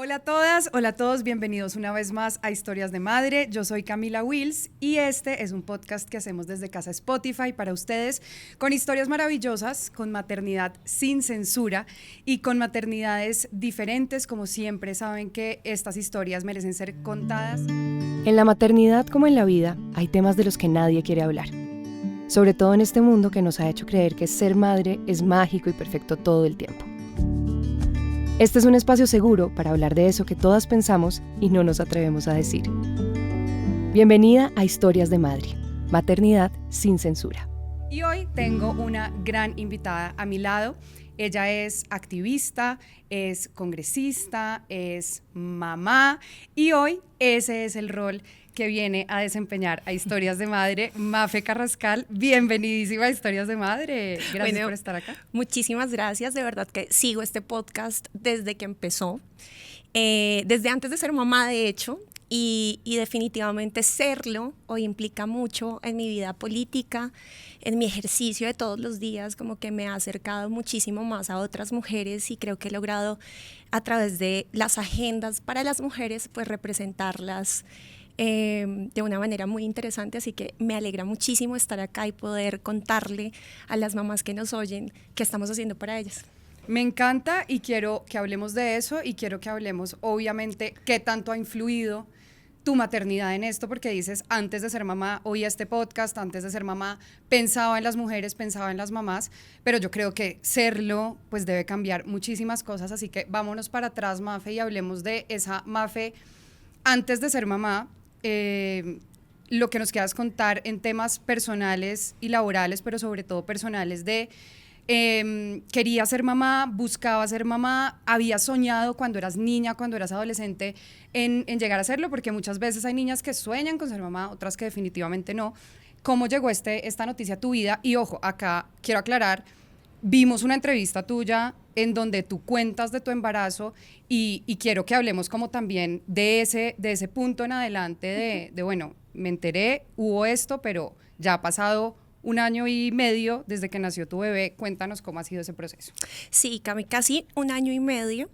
Hola a todas, hola a todos, bienvenidos una vez más a Historias de Madre. Yo soy Camila Wills y este es un podcast que hacemos desde casa Spotify para ustedes, con historias maravillosas, con maternidad sin censura y con maternidades diferentes. Como siempre, saben que estas historias merecen ser contadas. En la maternidad como en la vida hay temas de los que nadie quiere hablar, sobre todo en este mundo que nos ha hecho creer que ser madre es mágico y perfecto todo el tiempo. Este es un espacio seguro para hablar de eso que todas pensamos y no nos atrevemos a decir. Bienvenida a Historias de Madre, maternidad sin censura. Y hoy tengo una gran invitada a mi lado. Ella es activista, es congresista, es mamá y hoy ese es el rol que viene a desempeñar a Historias de Madre. Mafe Carrascal, bienvenidísima a Historias de Madre. Gracias por estar acá. Muchísimas gracias, de verdad que sigo este podcast desde que empezó, desde antes de ser mamá de hecho, y definitivamente serlo hoy implica mucho en mi vida política, en mi ejercicio de todos los días, como que me ha acercado muchísimo más a otras mujeres y creo que he logrado a través de las agendas para las mujeres pues representarlas de una manera muy interesante, así que me alegra muchísimo estar acá y poder contarle a las mamás que nos oyen qué estamos haciendo para ellas. Me encanta y quiero que hablemos de eso y quiero que hablemos obviamente qué tanto ha influido tu maternidad en esto, porque dices, antes de ser mamá oía este podcast, antes de ser mamá pensaba en las mujeres, pensaba en las mamás, pero yo creo que serlo pues debe cambiar muchísimas cosas, así que vámonos para atrás, Mafe, y hablemos de esa Mafe antes de ser mamá. Lo que nos quieras contar en temas personales y laborales, pero sobre todo personales de quería ser mamá, buscaba ser mamá, había soñado cuando eras niña, cuando eras adolescente en llegar a serlo, porque muchas veces hay niñas que sueñan con ser mamá, otras que definitivamente no. ¿Cómo llegó esta noticia a tu vida? Y ojo, acá quiero aclarar, vimos una entrevista tuya en donde tú cuentas de tu embarazo y quiero que hablemos como también de ese punto en adelante de bueno, me enteré, hubo esto, pero ya ha pasado 1 año y medio desde que nació tu bebé. Cuéntanos cómo ha sido ese proceso. Sí, casi 1 año y medio.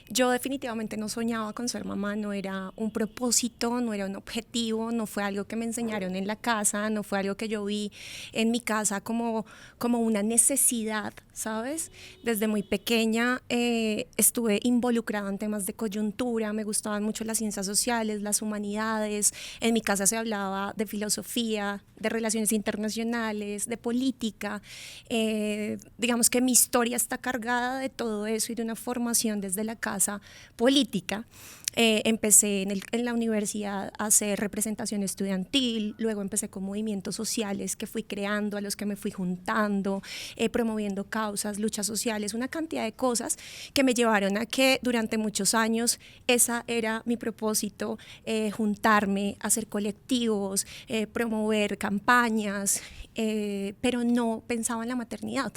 Yo definitivamente no soñaba con ser mamá, no era un propósito, no era un objetivo, no fue algo que me enseñaron en la casa, no fue algo que yo vi en mi casa como una necesidad, ¿sabes? Desde muy pequeña estuve involucrada en temas de coyuntura, me gustaban mucho las ciencias sociales, las humanidades, en mi casa se hablaba de filosofía, de relaciones internacionales, de política, digamos que mi historia está cargada de todo eso y de una formación desde la casa política. Empecé en la universidad a hacer representación estudiantil, luego empecé con movimientos sociales que fui creando, a los que me fui juntando, promoviendo causas, luchas sociales, una cantidad de cosas que me llevaron a que durante muchos años esa era mi propósito, juntarme, hacer colectivos, promover campañas, pero no pensaba en la maternidad.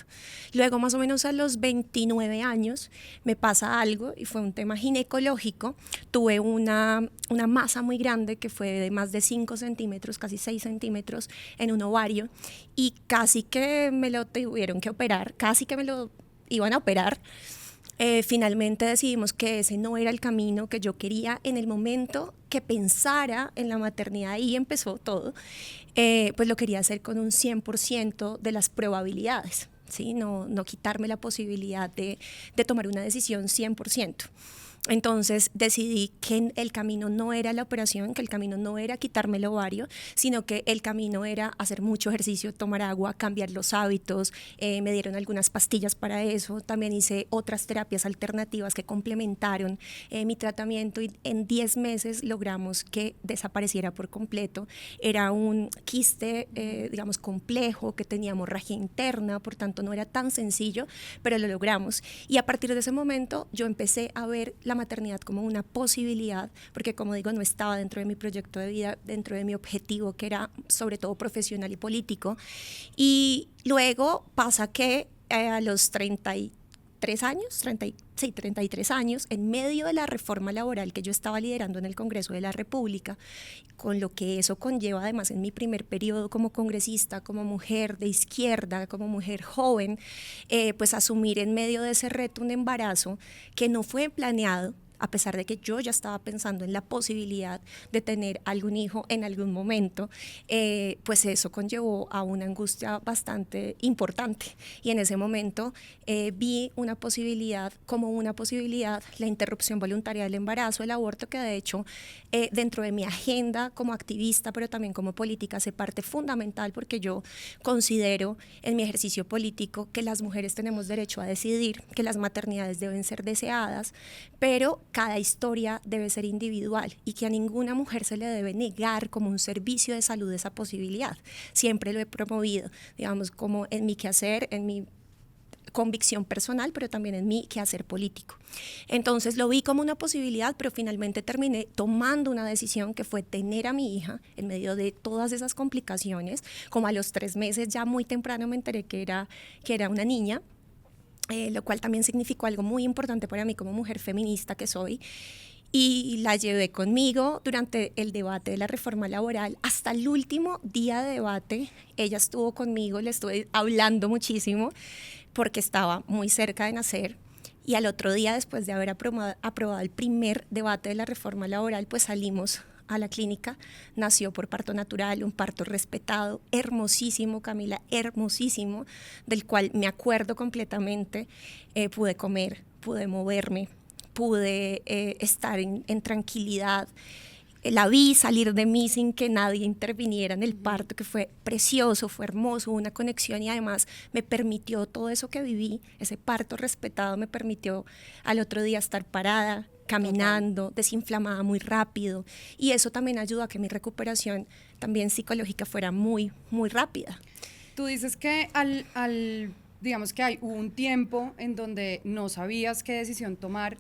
Luego más o menos a los 29 años me pasa algo y fue un tema ginecológico. Tuve una masa muy grande que fue de más de 5 centímetros, casi 6 centímetros en un ovario y casi que me lo tuvieron que operar, casi que me lo iban a operar. Finalmente decidimos que ese no era el camino que yo quería en el momento que pensara en la maternidad y empezó todo, pues lo quería hacer con un 100% de las probabilidades, ¿sí? No quitarme la posibilidad de tomar una decisión 100%. Entonces decidí que el camino no era la operación, que el camino no era quitarme el ovario, sino que el camino era hacer mucho ejercicio, tomar agua, cambiar los hábitos. Me dieron algunas pastillas para eso, también hice otras terapias alternativas que complementaron mi tratamiento y en 10 meses logramos que desapareciera por completo. Era un quiste, digamos, complejo, que tenía hemorragia interna, por tanto no era tan sencillo, pero lo logramos. Y a partir de ese momento yo empecé a ver la maternidad como una posibilidad, porque como digo, no estaba dentro de mi proyecto de vida, dentro de mi objetivo, que era sobre todo profesional y político. Y luego pasa que a los 33 años, en medio de la reforma laboral que yo estaba liderando en el Congreso de la República, con lo que eso conlleva además en mi primer periodo como congresista, como mujer de izquierda, como mujer joven, pues asumir en medio de ese reto un embarazo que no fue planeado, a pesar de que yo ya estaba pensando en la posibilidad de tener algún hijo en algún momento, pues eso conllevó a una angustia bastante importante. Y en ese momento vi como una posibilidad, la interrupción voluntaria del embarazo, el aborto, que de hecho dentro de mi agenda como activista, pero también como política, hace parte fundamental, porque yo considero en mi ejercicio político que las mujeres tenemos derecho a decidir, que las maternidades deben ser deseadas, pero cada historia debe ser individual y que a ninguna mujer se le debe negar como un servicio de salud esa posibilidad. Siempre lo he promovido, digamos, como en mi quehacer, en mi convicción personal, pero también en mi quehacer político. Entonces lo vi como una posibilidad, pero finalmente terminé tomando una decisión que fue tener a mi hija en medio de todas esas complicaciones. Como a los 3 meses, ya muy temprano me enteré que era una niña, lo cual también significó algo muy importante para mí como mujer feminista que soy. Y la llevé conmigo durante el debate de la reforma laboral. Hasta el último día de debate, ella estuvo conmigo, le estuve hablando muchísimo porque estaba muy cerca de nacer. Y al otro día, después de haber aprobado el primer debate de la reforma laboral, pues salimos a la clínica. Nació por parto natural, un parto respetado, hermosísimo, Camila, hermosísimo, del cual me acuerdo completamente. Pude comer, pude moverme, pude estar en tranquilidad. La vi salir de mí sin que nadie interviniera en el parto, que fue precioso, fue hermoso, una conexión, y además me permitió todo eso que viví, ese parto respetado me permitió al otro día estar parada, caminando, desinflamada muy rápido, y eso también ayudó a que mi recuperación también psicológica fuera muy, muy rápida. Tú dices que digamos que hubo un tiempo en donde no sabías qué decisión tomar,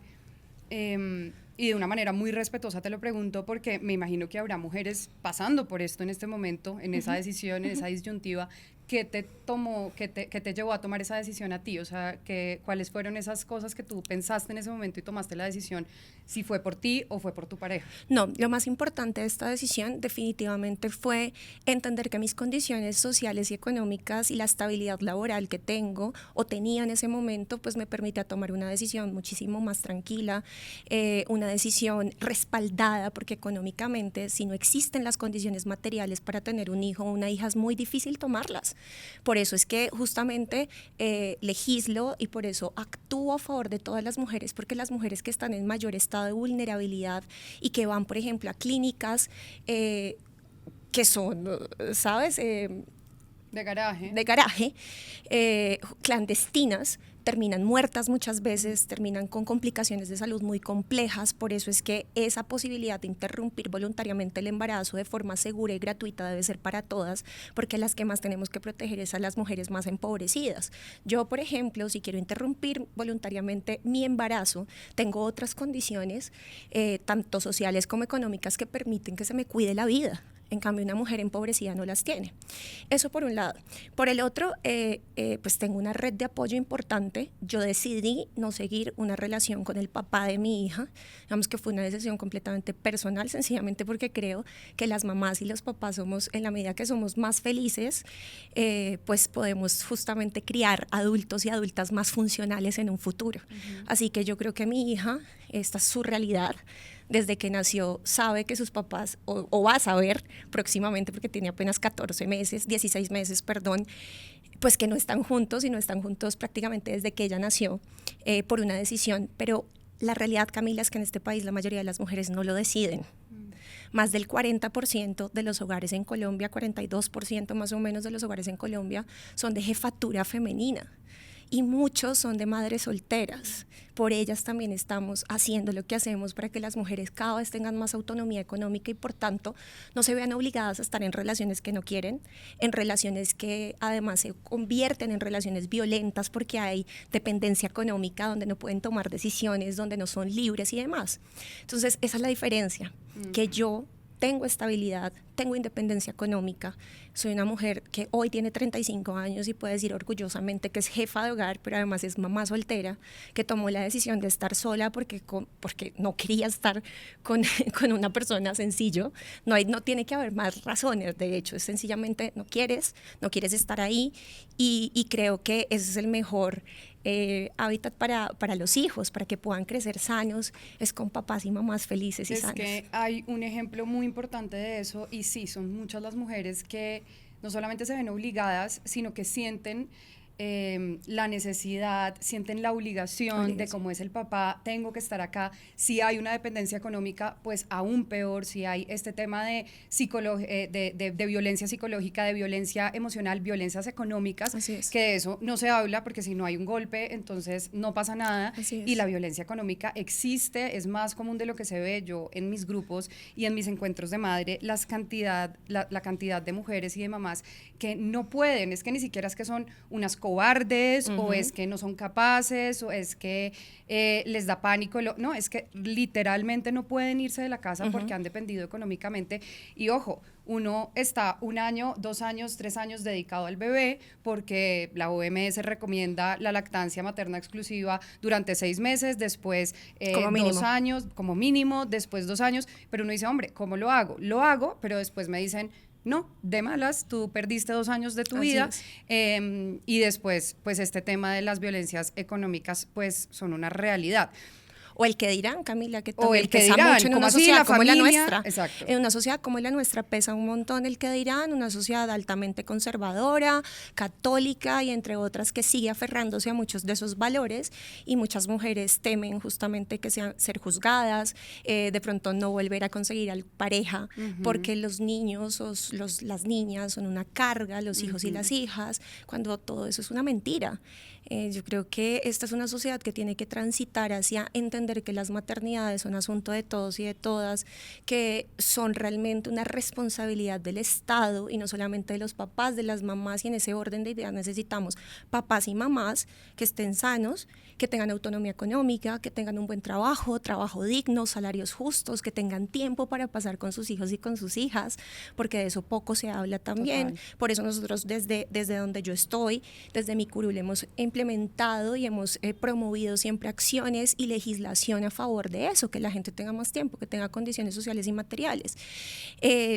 y de una manera muy respetuosa te lo pregunto, porque me imagino que habrá mujeres pasando por esto en este momento, en esa decisión, en esa disyuntiva. ¿Qué te llevó a tomar esa decisión a ti? O sea, ¿cuáles fueron esas cosas que tú pensaste en ese momento y tomaste la decisión? ¿Si fue por ti o fue por tu pareja? No, lo más importante de esta decisión definitivamente fue entender que mis condiciones sociales y económicas y la estabilidad laboral que tengo o tenía en ese momento, pues me permitía tomar una decisión muchísimo más tranquila, una decisión respaldada, porque económicamente, si no existen las condiciones materiales para tener un hijo o una hija, es muy difícil tomarlas. Por eso es que justamente legislo y por eso actúo a favor de todas las mujeres, porque las mujeres que están en mayor estado de vulnerabilidad y que van, por ejemplo, a clínicas que son, ¿sabes? De garaje. Clandestinas, terminan muertas muchas veces, terminan con complicaciones de salud muy complejas. Por eso es que esa posibilidad de interrumpir voluntariamente el embarazo de forma segura y gratuita debe ser para todas, porque las que más tenemos que proteger es a las mujeres más empobrecidas. Yo, por ejemplo, si quiero interrumpir voluntariamente mi embarazo, tengo otras condiciones, tanto sociales como económicas, que permiten que se me cuide la vida. En cambio, una mujer empobrecida no las tiene. Eso por un lado. Por el otro, pues tengo una red de apoyo importante. Yo decidí no seguir una relación con el papá de mi hija. Digamos que fue una decisión completamente personal, sencillamente porque creo que las mamás y los papás somos, en la medida que somos más felices, pues podemos justamente criar adultos y adultas más funcionales en un futuro. Así que yo creo que mi hija, esta es su realidad. Desde que nació sabe que sus papás, o va a saber próximamente, porque tiene apenas 16 meses, pues que no están juntos, y no están juntos prácticamente desde que ella nació, por una decisión. Pero la realidad, Camila, es que en este país la mayoría de las mujeres no lo deciden. Más del 40% de los hogares en Colombia, 42% más o menos de los hogares en Colombia, son de jefatura femenina. Y muchos son de madres solteras. Por ellas también estamos haciendo lo que hacemos para que las mujeres cada vez tengan más autonomía económica y por tanto no se vean obligadas a estar en relaciones que no quieren, en relaciones que además se convierten en relaciones violentas porque hay dependencia económica, donde no pueden tomar decisiones, donde no son libres y demás. Entonces esa es la diferencia, que yo tengo estabilidad, tengo independencia económica, soy una mujer que hoy tiene 35 años y puede decir orgullosamente que es jefa de hogar, pero además es mamá soltera, que tomó la decisión de estar sola porque no quería estar con una persona, sencillo. No tiene que haber más razones, de hecho, es sencillamente no quieres estar ahí, y creo que ese es el mejor hábitat para los hijos, para que puedan crecer sanos, es con papás y mamás felices y sanos. Es que hay un ejemplo muy importante de eso, y sí, son muchas las mujeres que no solamente se ven obligadas, sino que sienten la necesidad, sienten la obligación de, como es el papá, tengo que estar acá. Si hay una dependencia económica, pues aún peor. Si hay este tema de violencia psicológica, de violencia emocional, violencias económicas, que de eso no se habla, porque si no hay un golpe, entonces no pasa nada. Y la violencia económica existe, es más común de lo que se ve. Yo en mis grupos y en mis encuentros de madre, la cantidad de mujeres y de mamás que no pueden, es que ni siquiera es que son unas cobardes, o es que no son capaces, o es que les da pánico, no, es que literalmente no pueden irse de la casa porque han dependido económicamente. Y ojo, uno está 1 año, 2 años, 3 años dedicado al bebé, porque la OMS recomienda la lactancia materna exclusiva durante 6 meses, después 2 años, como mínimo, después 2 años, pero uno dice, hombre, ¿cómo lo hago? Lo hago, pero después me dicen, no, de malas, tú perdiste 2 años de tu vida, y después, pues este tema de las violencias económicas, pues son una realidad. O el que dirán, Camila, que también pesa mucho en una sociedad como la nuestra. Exacto. En una sociedad como la nuestra pesa un montón el que dirán, una sociedad altamente conservadora, católica y entre otras que sigue aferrándose a muchos de esos valores, y muchas mujeres temen justamente que sean ser juzgadas, de pronto no volver a conseguir a pareja, porque los niños o las niñas son una carga, los hijos y las hijas, cuando todo eso es una mentira. Yo creo que esta es una sociedad que tiene que transitar hacia entender que las maternidades son asunto de todos y de todas, que son realmente una responsabilidad del Estado y no solamente de los papás, de las mamás, y en ese orden de ideas necesitamos papás y mamás que estén sanos, que tengan autonomía económica, que tengan un buen trabajo digno, salarios justos, que tengan tiempo para pasar con sus hijos y con sus hijas, porque de eso poco se habla también. Total. Por eso nosotros desde donde yo estoy, desde mi curul, hemos implementado y hemos promovido siempre acciones y legislación a favor de eso, que la gente tenga más tiempo, que tenga condiciones sociales y materiales.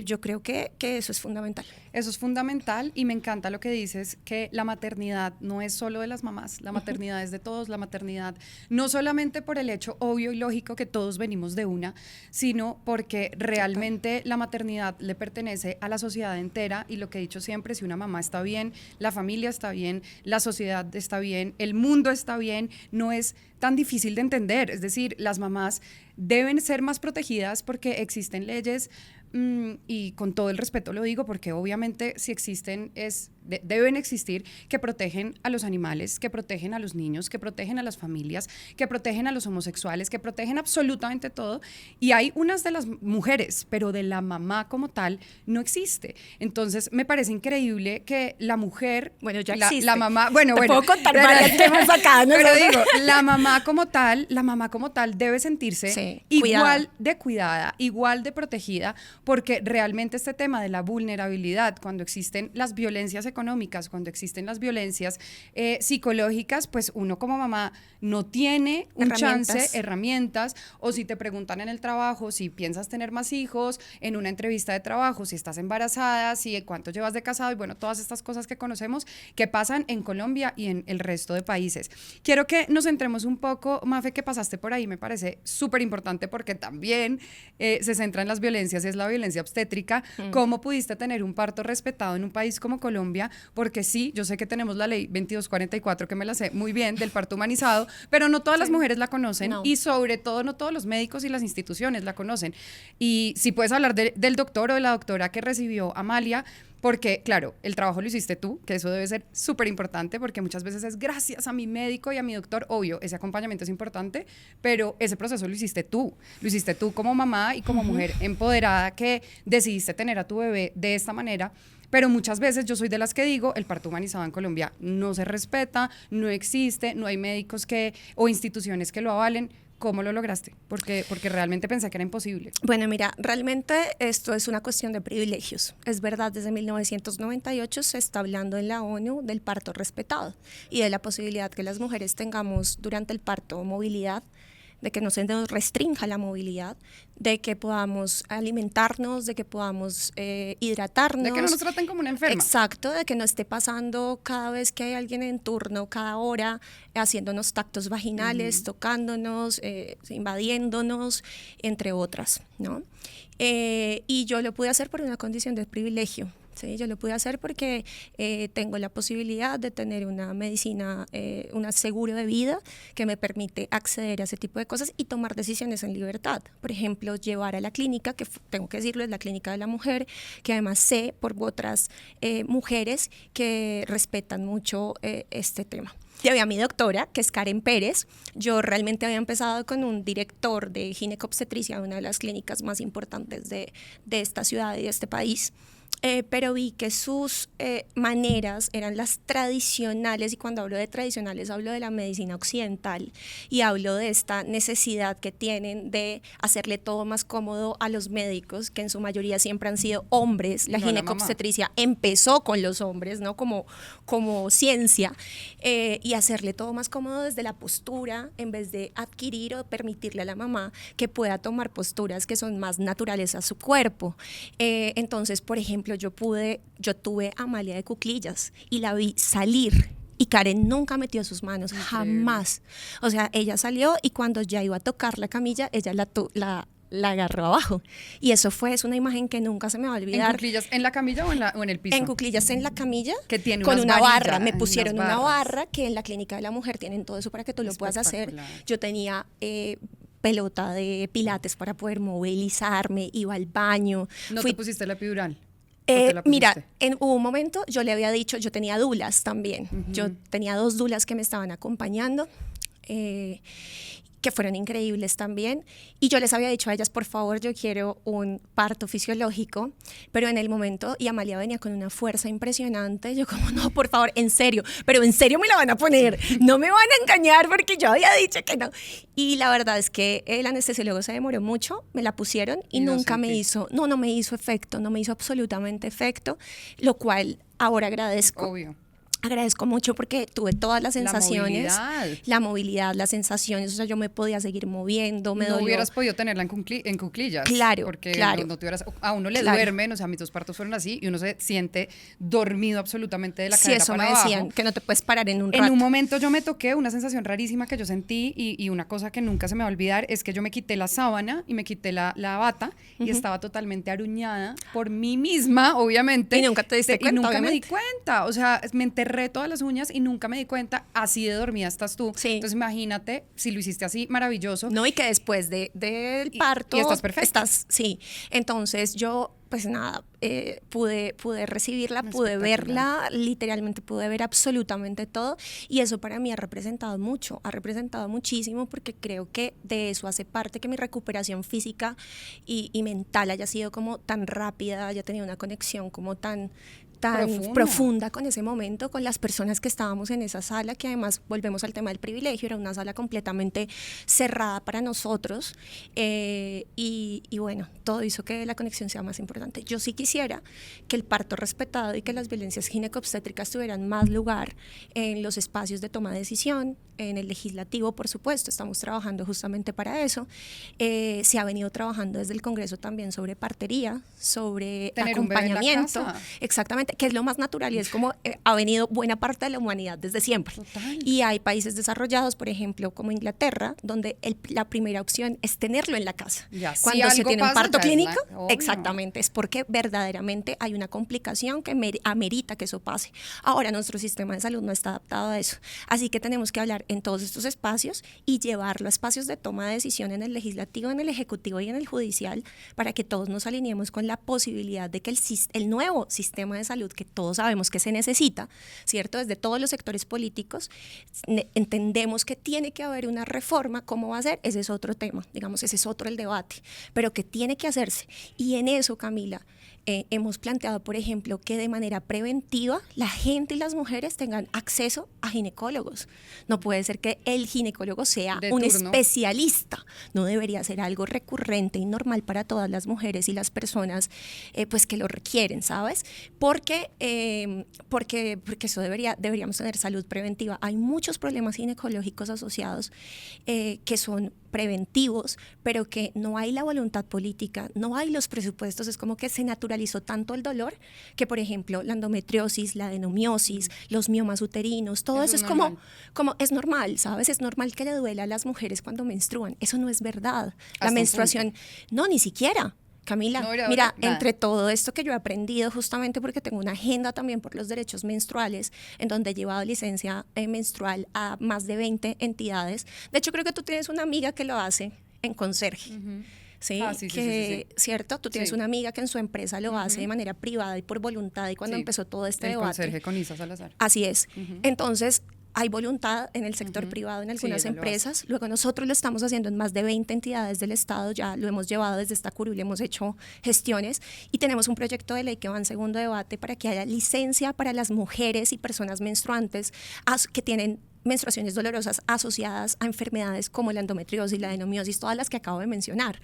Yo creo que eso es fundamental. Eso es fundamental, y me encanta lo que dices, que la maternidad no es solo de las mamás, la maternidad es de todos, la maternidad no solamente por el hecho obvio y lógico que todos venimos de una, sino porque realmente la maternidad le pertenece a la sociedad entera, y lo que he dicho siempre, si una mamá está bien, la familia está bien, la sociedad está bien, el mundo está bien. No es tan difícil de entender, es decir, las mamás deben ser más protegidas porque existen leyes, y con todo el respeto lo digo, porque obviamente si existen deben existir, que protegen a los animales, que protegen a los niños, que protegen a las familias, que protegen a los homosexuales, que protegen absolutamente todo, y hay unas de las mujeres, pero de la mamá como tal no existe. Entonces me parece increíble que la mujer, bueno, ya existe, la mamá, bueno, puedo contar varias que hemos sacado, ¿no? Pero digo, la mamá como tal debe sentirse igual de cuidada, igual de protegida, porque realmente este tema de la vulnerabilidad, cuando existen las violencias económicas, cuando existen las violencias psicológicas, pues uno como mamá no tiene herramientas, o si te preguntan en el trabajo si piensas tener más hijos, en una entrevista de trabajo, si estás embarazada, si cuánto llevas de casado, y bueno, todas estas cosas que conocemos que pasan en Colombia y en el resto de países. Quiero que nos centremos un poco, Mafe, que pasaste por ahí, me parece súper importante, porque también se centra en las violencias, es la violencia obstétrica. ¿Cómo pudiste tener un parto respetado en un país como Colombia? Porque sí, yo sé que tenemos la ley 2244, que me la sé muy bien, del parto humanizado, pero no todas las mujeres la conocen, y sobre todo no todos los médicos y las instituciones la conocen. Y si puedes hablar del doctor o de la doctora que recibió Amalia, porque claro, el trabajo lo hiciste tú, que eso debe ser súper importante, porque muchas veces es gracias a mi médico y a mi doctor. Obvio, ese acompañamiento es importante, pero ese proceso lo hiciste tú como mamá y como mujer empoderada que decidiste tener a tu bebé de esta manera. Pero muchas veces yo soy de las que digo, el parto humanizado en Colombia no se respeta, no existe, no hay médicos o instituciones que lo avalen. ¿Cómo lo lograste? Porque realmente pensé que era imposible. Bueno, mira, realmente esto es una cuestión de privilegios. Es verdad, desde 1998 se está hablando en la ONU del parto respetado y de la posibilidad que las mujeres tengamos durante el parto movilidad, de que no se nos restrinja la movilidad, de que podamos alimentarnos, de que podamos hidratarnos. De que no nos traten como una enferma. Exacto, de que no esté pasando cada vez que hay alguien en turno, cada hora, haciéndonos tactos vaginales, tocándonos, invadiéndonos, entre otras, ¿no? Y yo lo pude hacer por una condición de privilegio. Sí, yo lo pude hacer porque tengo la posibilidad de tener una medicina, un seguro de vida que me permite acceder a ese tipo de cosas y tomar decisiones en libertad. Por ejemplo, llevar a la clínica, que tengo que decirlo, es la Clínica de la Mujer, que además sé por otras mujeres que respetan mucho este tema. Yo había mi doctora, que es Karen Pérez. Yo realmente había empezado con un director de ginecobstetricia, una de las clínicas más importantes de esta ciudad y de este país. Pero vi que sus maneras eran las tradicionales, y cuando hablo de tradicionales hablo de la medicina occidental y hablo de esta necesidad que tienen de hacerle todo más cómodo a los médicos, que en su mayoría siempre han sido hombres. La ginecobstetricia empezó con los hombres, ¿no? como ciencia, y hacerle todo más cómodo desde la postura, en vez de adquirir o permitirle a la mamá que pueda tomar posturas que son más naturales a su cuerpo. Entonces, por ejemplo, yo tuve a Amalia de cuclillas y la vi salir y Karen nunca metió sus manos, jamás. O sea, ella salió y cuando ya iba a tocar la camilla, ella la agarró abajo. Y es una imagen que nunca se me va a olvidar. ¿En cuclillas en la camilla o en el piso? En cuclillas en la camilla, que tiene con una varillas, barra. Me pusieron una barra, que en la Clínica de la Mujer tienen todo eso para que tú lo puedas hacer. Yo tenía pelota de pilates para poder movilizarme, iba al baño. ¿No te pusiste la epidural? Mira, hubo un momento, yo le había dicho, yo tenía dulas también. Yo tenía 2 dulas que me estaban acompañando, que fueron increíbles también, y yo les había dicho a ellas, por favor, yo quiero un parto fisiológico, pero en el momento, y Amalia venía con una fuerza impresionante, yo como, no, por favor, en serio, pero en serio me la van a poner, no me van a engañar porque yo había dicho que no. Y la verdad es que el anestesiólogo se demoró mucho, me la pusieron y nunca me hizo, no me hizo efecto, no me hizo absolutamente efecto, lo cual ahora agradezco. Obvio. Agradezco mucho porque tuve todas las sensaciones, la movilidad, las sensaciones, o sea, yo me podía seguir moviendo, no hubieras podido tenerla en cuclillas. Claro, porque claro. No te hubieras, a uno le duermen, o sea, mis 2 partos fueron así y uno se siente dormido absolutamente de la cadera para abajo. Sí, eso me decían, que no te puedes parar en un rato. En un momento yo me toqué una sensación rarísima que yo sentí y una cosa que nunca se me va a olvidar es que yo me quité la sábana y me quité la bata y estaba totalmente aruñada por mí misma, obviamente. Y nunca te diste cuenta, y nunca obviamente. me di cuenta, o sea, me enterré todas las uñas y nunca me di cuenta, así de dormida estás tú. Sí. Entonces imagínate, si lo hiciste así, maravilloso. No, y que después del parto... Y estás perfecta. Sí, entonces yo, pues nada, pude recibirla, pude verla, literalmente pude ver absolutamente todo, y eso para mí ha representado mucho, ha representado muchísimo, porque creo que de eso hace parte que mi recuperación física y mental haya sido como tan rápida, haya tenido una conexión como tan profunda con ese momento, con las personas que estábamos en esa sala, que además volvemos al tema del privilegio, era una sala completamente cerrada para nosotros, y bueno, todo hizo que la conexión sea más importante. Yo sí quisiera que el parto respetado y que las violencias ginecobstétricas tuvieran más lugar en los espacios de toma de decisión, en el legislativo, por supuesto, estamos trabajando justamente para eso. Se ha venido trabajando desde el Congreso también sobre partería, sobre tener acompañamiento, un bebé en la casa. Exactamente, que es lo más natural y es como ha venido buena parte de la humanidad desde siempre. Total. Y hay países desarrollados, por ejemplo, como Inglaterra, donde la primera opción es tenerlo en la casa. Ya, cuando si se tiene un pasa, parto clínico, obvio. exactamente, es porque verdaderamente hay una complicación que amerita que eso pase. Ahora nuestro sistema de salud no está adaptado a eso, así que tenemos que hablar en todos estos espacios y llevarlo a espacios de toma de decisión en el legislativo, en el ejecutivo y en el judicial, para que todos nos alineemos con la posibilidad de que el nuevo sistema de salud, que todos sabemos que se necesita, ¿cierto? Desde todos los sectores políticos, entendemos que tiene que haber una reforma. ¿Cómo va a ser? Ese es otro tema, digamos, ese es otro el debate, pero que tiene que hacerse. Y en eso, Camila, hemos planteado, por ejemplo, que de manera preventiva la gente y las mujeres tengan acceso a ginecólogos. No puede ser que el ginecólogo sea un especialista, no debería ser algo recurrente y normal para todas las mujeres y las personas pues que lo requieren, ¿sabes? Porque eso deberíamos tener salud preventiva. Hay muchos problemas ginecológicos asociados que son preventivos, pero que no hay la voluntad política, no hay los presupuestos, es como que se naturalizó tanto el dolor que, por ejemplo, la endometriosis, la adenomiosis, los miomas uterinos, todo eso es como es normal, ¿sabes? Es normal que le duela a las mujeres cuando menstruan. Eso no es verdad. La menstruación, no, ni siquiera. Camila, no, mira, entre todo esto que yo he aprendido, justamente porque tengo una agenda también por los derechos menstruales, en donde he llevado licencia menstrual a más de 20 entidades. De hecho, creo que tú tienes una amiga que lo hace en Conserje. Sí, sí. ¿Cierto? Tú tienes una amiga que en su empresa lo hace de manera privada y por voluntad, y cuando empezó todo este debate. Conserje con Isa Salazar. Así es. Entonces, hay voluntad en el sector privado, en algunas empresas. Luego nosotros lo estamos haciendo en más de 20 entidades del Estado, ya lo hemos llevado desde esta curul, hemos hecho gestiones y tenemos un proyecto de ley que va en segundo debate para que haya licencia para las mujeres y personas menstruantes que tienen menstruaciones dolorosas asociadas a enfermedades como la endometriosis, la adenomiosis, todas las que acabo de mencionar.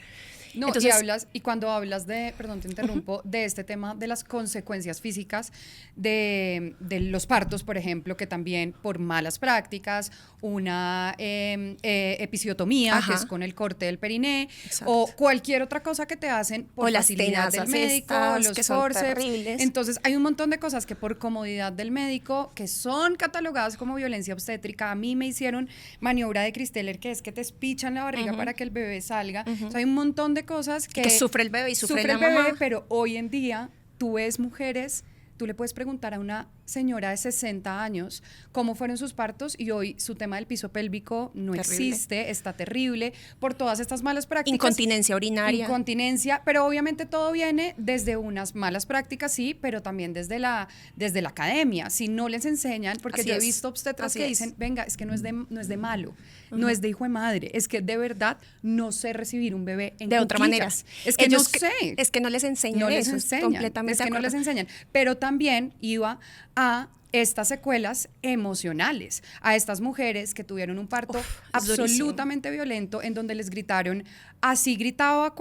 No, entonces, y cuando hablas de, perdón, te interrumpo, de este tema de las consecuencias físicas de los partos, por ejemplo, que también por malas prácticas, una episiotomía, que es con el corte del periné, o cualquier otra cosa que te hacen por facilidad del médico, los forceps. Entonces, hay un montón de cosas que por comodidad del médico, que son catalogadas como violencia obstétrica. A mí me hicieron maniobra de Christeller, que es que te espichan la barriga para que el bebé salga. O sea, hay un montón de cosas que sufre el bebé y sufre la el bebé, mamá. pero hoy en día tú ves mujeres, tú le puedes preguntar a una señora de 60 años cómo fueron sus partos y hoy su tema del piso pélvico no existe, está terrible por todas estas malas prácticas. Incontinencia urinaria. Incontinencia, pero obviamente todo viene desde unas malas prácticas, sí, pero también desde la academia. Si no les enseñan, porque yo he visto obstetras que dicen, venga, es que no es de malo, no es de hijo de madre, es que de verdad no sé recibir un bebé en de otra manera. Es que no sé. Es que no les enseñan no eso, les enseñan, completamente es que no les enseñan. Pero también iba a estas secuelas emocionales, a estas mujeres que tuvieron un parto absolutamente violento, en donde les gritaron, así gritaba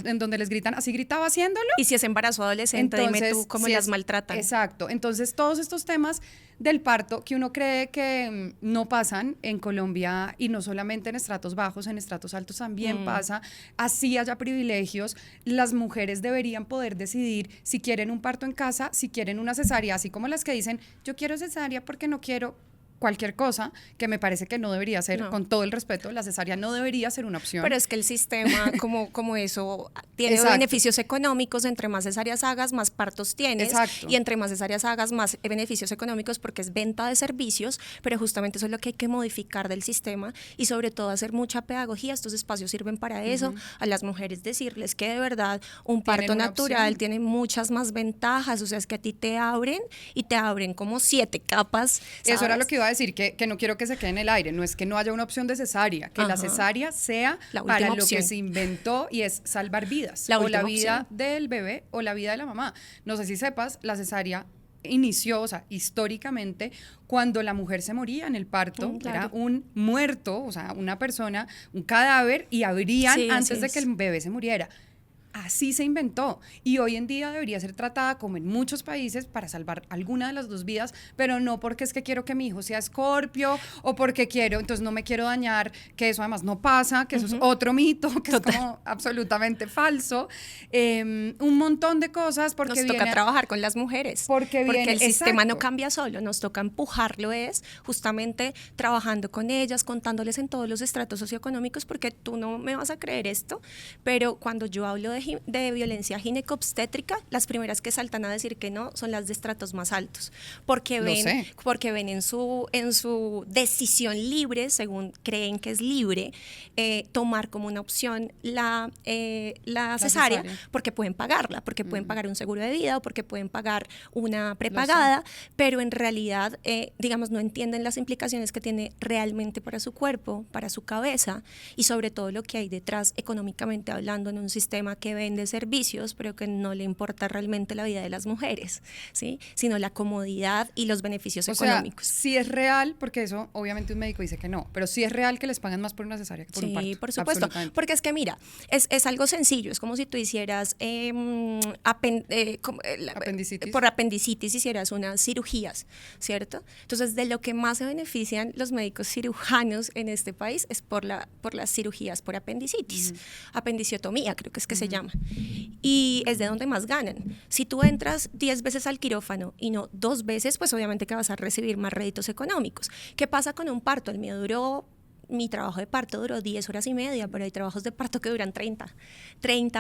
en donde les gritan, así gritaba haciéndolo. Y si es embarazo adolescente, entonces, dime tú cómo las maltratan. Exacto, entonces todos estos temas del parto que uno cree que no pasan en Colombia, y no solamente en estratos bajos, en estratos altos también pasa, así haya privilegios, las mujeres deberían poder decidir si quieren un parto en casa, si quieren una cesárea, así como las que dicen, yo quiero cesárea porque no quiero cualquier cosa, que me parece que no debería ser, con todo el respeto, la cesárea no debería ser una opción. Pero es que el sistema, como eso, tiene beneficios económicos, entre más cesáreas hagas, más partos tienes, y entre más cesáreas hagas, más beneficios económicos, porque es venta de servicios, pero justamente eso es lo que hay que modificar del sistema, y sobre todo hacer mucha pedagogía. Estos espacios sirven para eso, a las mujeres decirles que de verdad un parto natural tiene muchas más ventajas, o sea, es que a ti te abren, y te abren como 7 capas, ¿sabes? Eso era lo que iba a decir, que no quiero que se quede en el aire, no es que no haya una opción de cesárea, que la cesárea sea para lo que se inventó, y es salvar vidas, o la vida del bebé o la vida de la mamá. No sé si sepas, la cesárea inició, o sea, históricamente, cuando la mujer se moría en el parto, era un muerto, o sea, una persona, un cadáver, y abrían antes de que el bebé se muriera. Así se inventó, y hoy en día debería ser tratada como en muchos países para salvar alguna de las dos vidas, pero no porque es que quiero que mi hijo sea Escorpio, o porque quiero, entonces no me quiero dañar, que eso además no pasa, que eso es otro mito, que es como absolutamente falso. Un montón de cosas, porque nos toca trabajar con las mujeres, porque el sistema no cambia solo, nos toca empujarlo, es justamente trabajando con ellas, contándoles en todos los estratos socioeconómicos, porque tú no me vas a creer esto, pero cuando yo hablo de violencia ginecobstétrica, las primeras que saltan a decir que no son las de estratos más altos, porque ven en su decisión libre, según creen que es libre, tomar como una opción la cesárea, porque pueden pagarla, porque pueden pagar un seguro de vida, o porque pueden pagar una prepagada, pero en realidad, digamos, no entienden las implicaciones que tiene realmente para su cuerpo, para su cabeza, y sobre todo lo que hay detrás económicamente hablando en un sistema que que vende servicios, pero que no le importa realmente la vida de las mujeres, ¿sí? Sino la comodidad y los beneficios económicos. Sea, sí es real, porque eso obviamente un médico dice que no, pero sí es real que les pagan más por una cesárea que por un parto. Sí, por supuesto, porque es que mira, es algo sencillo, es como si tú hicieras apendicitis. Por apendicitis hicieras unas cirugías, ¿cierto? Entonces, de lo que más se benefician los médicos cirujanos en este país es por las cirugías por apendicitis, apendiciotomía creo que es que se llama, y es de donde más ganan. Si tú entras 10 veces al quirófano y no 2 veces, pues obviamente que vas a recibir más réditos económicos. ¿Qué pasa con un parto? El mío duró... Mi trabajo de parto duró 10 horas y media, pero hay trabajos de parto que duran 30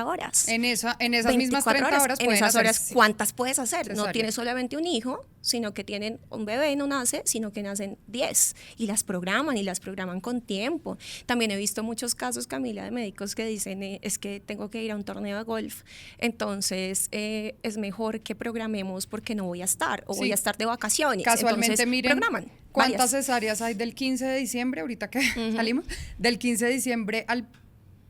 horas. En esas mismas 30 horas en pueden esas hacer, horas, ¿cuántas puedes hacer? Cesárea. No tienes solamente un hijo, sino que tienen un bebé, no nace, sino que nacen 10 y las programan con tiempo. También he visto muchos casos, Camila, de médicos que dicen es que tengo que ir a un torneo de golf, entonces es mejor que programemos porque no voy a estar o voy a estar de vacaciones. Casualmente, entonces, miren programan cuántas varias. cesáreas hay del 15 de diciembre, ahorita que salimos, del 15 de diciembre al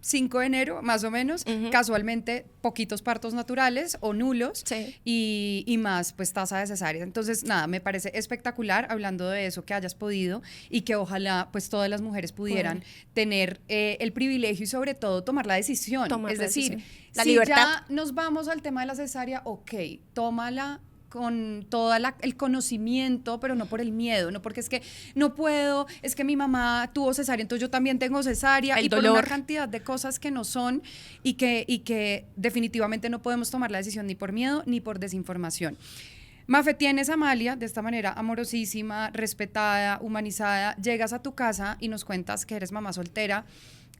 5 de enero, más o menos, casualmente poquitos partos naturales o nulos, Sí. y más pues tasa de cesáreas. Entonces, nada, me parece espectacular hablando de eso, que hayas podido y que ojalá pues todas las mujeres pudieran tener el privilegio y sobre todo tomar la decisión. Es decir, la si libertad. ya nos vamos al tema de la cesárea, ok, tómala con todo el conocimiento, pero no por el miedo, no porque es que no puedo, es que mi mamá tuvo cesárea, entonces yo también tengo cesárea, El y dolor. por una cantidad de cosas que no son y que definitivamente no podemos tomar la decisión ni por miedo ni por desinformación. Mafe, tienes a Amalia de esta manera amorosísima, respetada, humanizada, llegas a tu casa y nos cuentas que eres mamá soltera.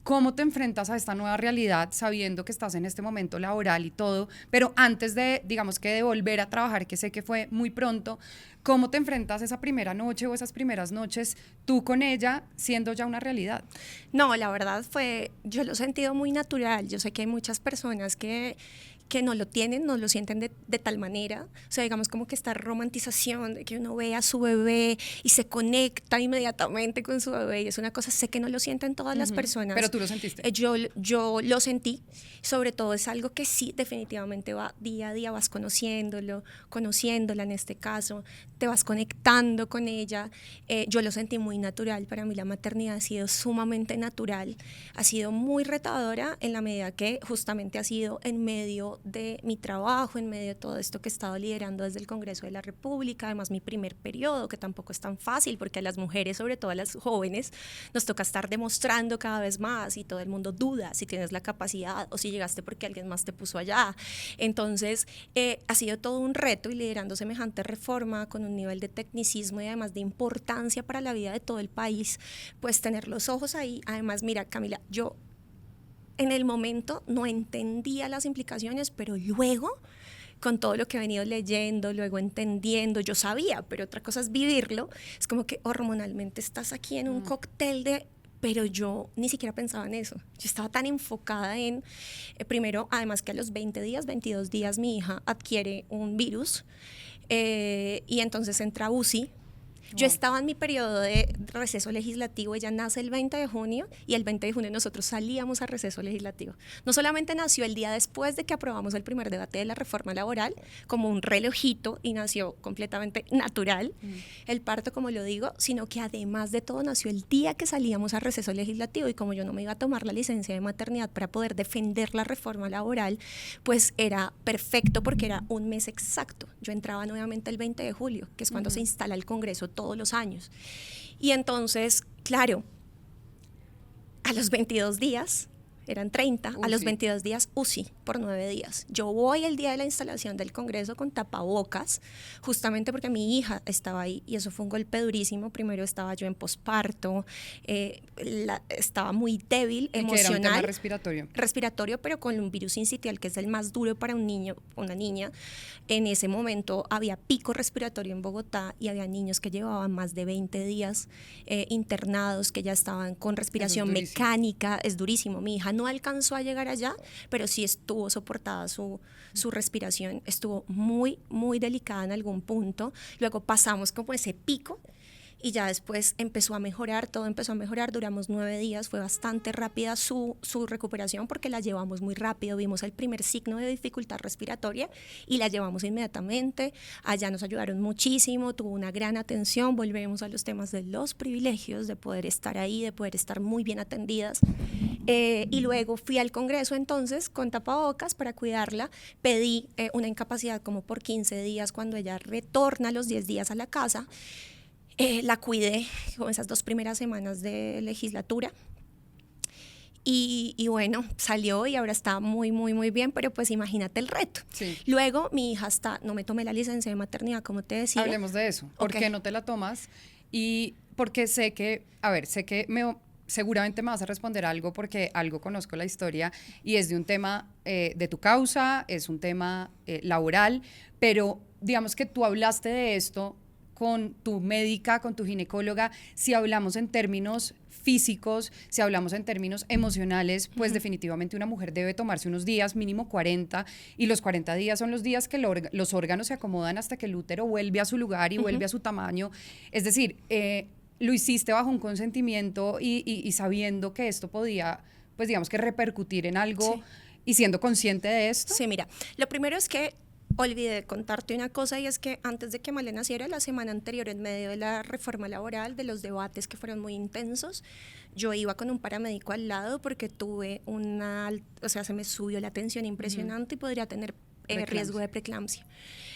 ¿Cómo te enfrentas a esta nueva realidad sabiendo que estás en este momento laboral y todo? Pero antes de, digamos que de volver a trabajar, que sé que fue muy pronto, ¿cómo te enfrentas esa primera noche o esas primeras noches tú con ella siendo ya una realidad? No, la verdad yo lo he sentido muy natural. Yo sé que hay muchas personas que no lo tienen, no lo sienten de tal manera. O sea, digamos como que esta romantización de que uno ve a su bebé y se conecta inmediatamente con su bebé, y es una cosa, sé que no lo sienten todas las personas. Pero tú lo sentiste. Yo lo sentí, sobre todo es algo que sí, definitivamente va día a día, vas conociéndola en este caso, te vas conectando con ella. Yo lo sentí muy natural. Para mí la maternidad ha sido sumamente natural, ha sido muy retadora en la medida que justamente ha sido en medio de mi trabajo, en medio de todo esto que he estado liderando desde el Congreso de la República, además mi primer periodo, que tampoco es tan fácil, porque a las mujeres, sobre todo a las jóvenes, nos toca estar demostrando cada vez más y todo el mundo duda si tienes la capacidad o si llegaste porque alguien más te puso allá. Entonces, ha sido todo un reto, y liderando semejante reforma con un nivel de tecnicismo y además de importancia para la vida de todo el país, pues tener los ojos ahí. Además, mira, Camila, yo en el momento no entendía las implicaciones, pero luego, con todo lo que he venido leyendo, luego entendiendo, yo sabía, pero otra cosa es vivirlo. Es como que hormonalmente estás aquí en un cóctel de... Pero yo ni siquiera pensaba en eso. Yo estaba tan enfocada en, primero, además que a los 20 días, 22 días, mi hija adquiere un virus, y entonces entra a UCI. Yo estaba en mi periodo de receso legislativo, ella nace el 20 de junio y el 20 de junio nosotros salíamos a receso legislativo. No solamente nació el día después de que aprobamos el primer debate de la reforma laboral, como un relojito, y nació completamente natural, el parto, como lo digo, sino que además de todo nació el día que salíamos a receso legislativo, y como yo no me iba a tomar la licencia de maternidad para poder defender la reforma laboral, pues era perfecto porque era un mes exacto. Yo entraba nuevamente el 20 de julio, que es cuando se instala el Congreso todos los años. Y entonces, claro, a los 22 días, eran 30, a los 22 días UCI por 9 días. Yo voy el día de la instalación del Congreso con tapabocas, justamente porque mi hija estaba ahí, y eso fue un golpe durísimo. Primero estaba yo en posparto, estaba muy débil, emocional. Que era un tema respiratorio. Respiratorio, pero con un virus sincitial, que es el más duro para un niño, una niña. En ese momento había pico respiratorio en Bogotá, y había niños que llevaban más de 20 días internados, que ya estaban con respiración mecánica. Es durísimo. Mi hija no alcanzó a llegar allá, pero sí estuvo soportada su respiración, estuvo muy, muy delicada en algún punto. Luego pasamos como ese pico, y ya después empezó a mejorar, todo empezó a mejorar, duramos 9 días, fue bastante rápida su recuperación porque la llevamos muy rápido, vimos el primer signo de dificultad respiratoria y la llevamos inmediatamente, allá nos ayudaron muchísimo, tuvo una gran atención, volvemos a los temas de los privilegios, de poder estar ahí, de poder estar muy bien atendidas, y luego fui al Congreso entonces con tapabocas para cuidarla, pedí una incapacidad como por 15 días cuando ella retorna a los 10 días a la casa. La cuidé con esas 2 primeras semanas de legislatura y bueno, salió y ahora está muy, muy, muy bien, pero pues imagínate el reto. Sí. Luego mi hija no me tomé la licencia de maternidad, como te decía. Hablemos de eso. ¿Por qué no te la tomas? Y porque sé que seguramente me vas a responder algo porque algo conozco la historia y es de un tema de tu causa, es un tema laboral, pero digamos que tú hablaste de esto con tu médica, con tu ginecóloga, si hablamos en términos físicos, si hablamos en términos emocionales, pues definitivamente una mujer debe tomarse unos días, mínimo 40, y los 40 días son los días que los órganos se acomodan hasta que el útero vuelve a su lugar y vuelve a su tamaño. Es decir, lo hiciste bajo un consentimiento y sabiendo que esto podía, pues digamos que repercutir en algo, sí, y siendo consciente de esto. Sí, mira, lo primero es que olvidé contarte una cosa y es que antes de que Male naciera, la semana anterior, en medio de la reforma laboral, de los debates que fueron muy intensos, yo iba con un paramédico al lado porque tuve se me subió la tensión impresionante y podría tener riesgo de preeclampsia.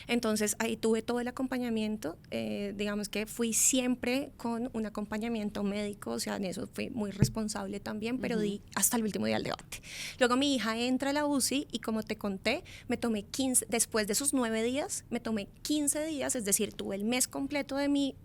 Entonces ahí tuve todo el acompañamiento, digamos que fui siempre con un acompañamiento médico, o sea, en eso fui muy responsable también, pero di hasta el último día del debate. Luego mi hija entra a la UCI y como te conté, me tomé 15, después de esos 9 días, me tomé 15 días, es decir, tuve el mes completo de mi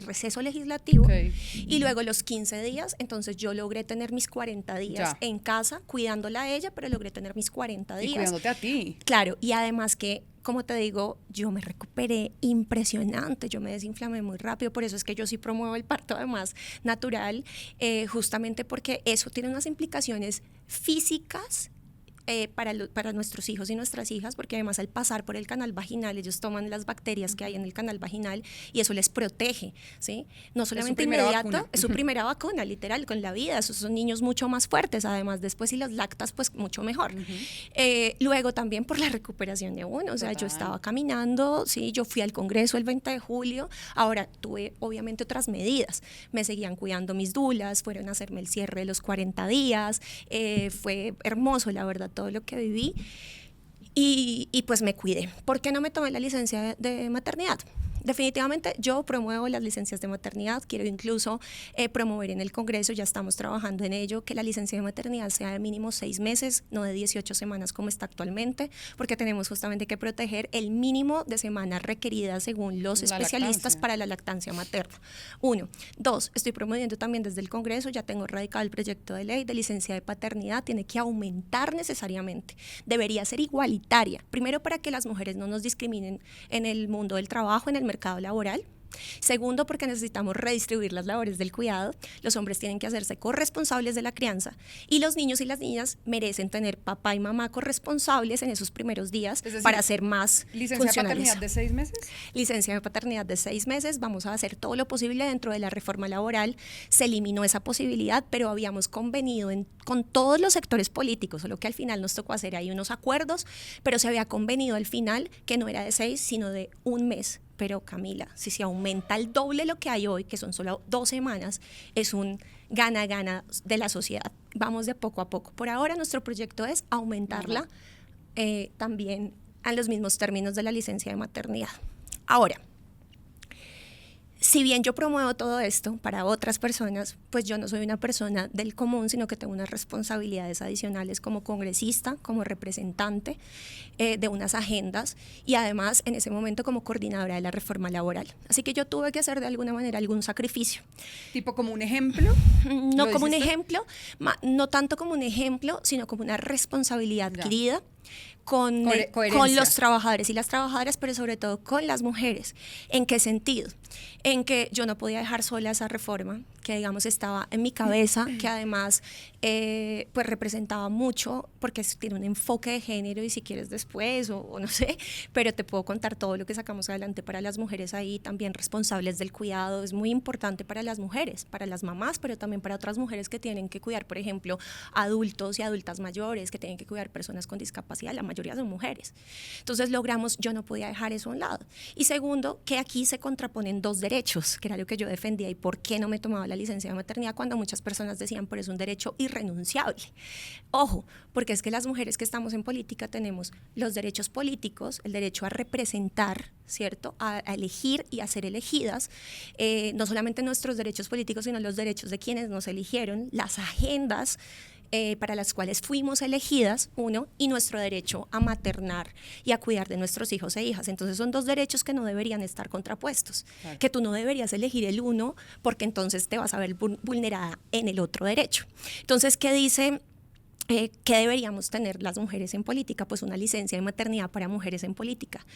receso legislativo, y luego los 15 días, entonces yo logré tener mis 40 días en casa, cuidándola a ella, pero logré tener mis 40 días. Y cuidándote a ti. Claro, y además que, como te digo, yo me recuperé impresionante, yo me desinflamé muy rápido, por eso es que yo sí promuevo el parto además natural, justamente porque eso tiene unas implicaciones físicas para nuestros hijos y nuestras hijas, porque además al pasar por el canal vaginal ellos toman las bacterias que hay en el canal vaginal y eso les protege, ¿sí? No solamente inmediato, es su primera vacuna, literal, con la vida. Esos son niños mucho más fuertes, además después si los lactas, pues mucho mejor. Luego también por la recuperación de uno, o sea, yo estaba caminando, ¿sí? Yo fui al Congreso el 20 de julio, ahora tuve obviamente otras medidas, me seguían cuidando mis dulas, fueron a hacerme el cierre de los 40 días, fue hermoso, la verdad, todo lo que viví y pues me cuidé. ¿Por qué no me tomé la licencia de maternidad? Definitivamente yo promuevo las licencias de maternidad, quiero incluso promover en el Congreso, ya estamos trabajando en ello, que la licencia de maternidad sea de mínimo 6 meses, no de 18 semanas como está actualmente, porque tenemos justamente que proteger el mínimo de semanas requeridas según los especialistas para la lactancia materna. 1. 2. Estoy promoviendo también desde el Congreso, ya tengo radicado el proyecto de ley de licencia de paternidad, tiene que aumentar necesariamente, debería ser igualitaria, primero para que las mujeres no nos discriminen en el mundo del trabajo, en el mercado laboral. Segundo, porque necesitamos redistribuir las labores del cuidado. Los hombres tienen que hacerse corresponsables de la crianza y los niños y las niñas merecen tener papá y mamá corresponsables en esos primeros días, es decir, para ser más ¿licencia de paternidad de 6 meses? Licencia de paternidad de 6 meses. Vamos a hacer todo lo posible dentro de la reforma laboral. Se eliminó esa posibilidad, pero habíamos convenido con todos los sectores políticos, solo que al final nos tocó hacer ahí unos acuerdos, pero se había convenido al final que no era de 6, sino de 1 mes. Pero Camila, si se aumenta el doble lo que hay hoy, que son solo 2 semanas, es un gana-gana de la sociedad. Vamos de poco a poco. Por ahora nuestro proyecto es aumentarla también a los mismos términos de la licencia de maternidad. Ahora, si bien yo promuevo todo esto para otras personas, pues yo no soy una persona del común, sino que tengo unas responsabilidades adicionales como congresista, como representante de unas agendas y además en ese momento como coordinadora de la reforma laboral. Así que yo tuve que hacer de alguna manera algún sacrificio. ¿Tipo como un ejemplo? No como un ejemplo, no tanto como un ejemplo, sino como una responsabilidad adquirida. con Coherencia. los trabajadores y las trabajadoras, pero sobre todo con las mujeres. ¿En qué sentido? En que yo no podía dejar sola esa reforma, que digamos estaba en mi cabeza, que además pues representaba mucho, porque tiene un enfoque de género, y si quieres después, o no sé, pero te puedo contar todo lo que sacamos adelante para las mujeres ahí, también responsables del cuidado. Es muy importante para las mujeres, para las mamás, pero también para otras mujeres que tienen que cuidar, por ejemplo, adultos y adultas mayores, que tienen que cuidar personas con discapacidad. La mayoría son mujeres. Entonces logramos, yo no podía dejar eso a un lado. Y segundo, que aquí se contraponen dos derechos, que era lo que yo defendía, y por qué no me tomaba la licencia de maternidad cuando muchas personas decían, pero es un derecho irrenunciable. Ojo, porque es que las mujeres que estamos en política tenemos los derechos políticos, el derecho a representar, ¿cierto? A elegir y a ser elegidas, no solamente nuestros derechos políticos, sino los derechos de quienes nos eligieron, las agendas para las cuales fuimos elegidas, uno, y nuestro derecho a maternar y a cuidar de nuestros hijos e hijas. Entonces son dos derechos que no deberían estar contrapuestos, claro, que tú no deberías elegir el uno porque entonces te vas a ver vulnerada en el otro derecho. Entonces, ¿qué dice? ¿Qué deberíamos tener las mujeres en política? Pues una licencia de maternidad para mujeres en política.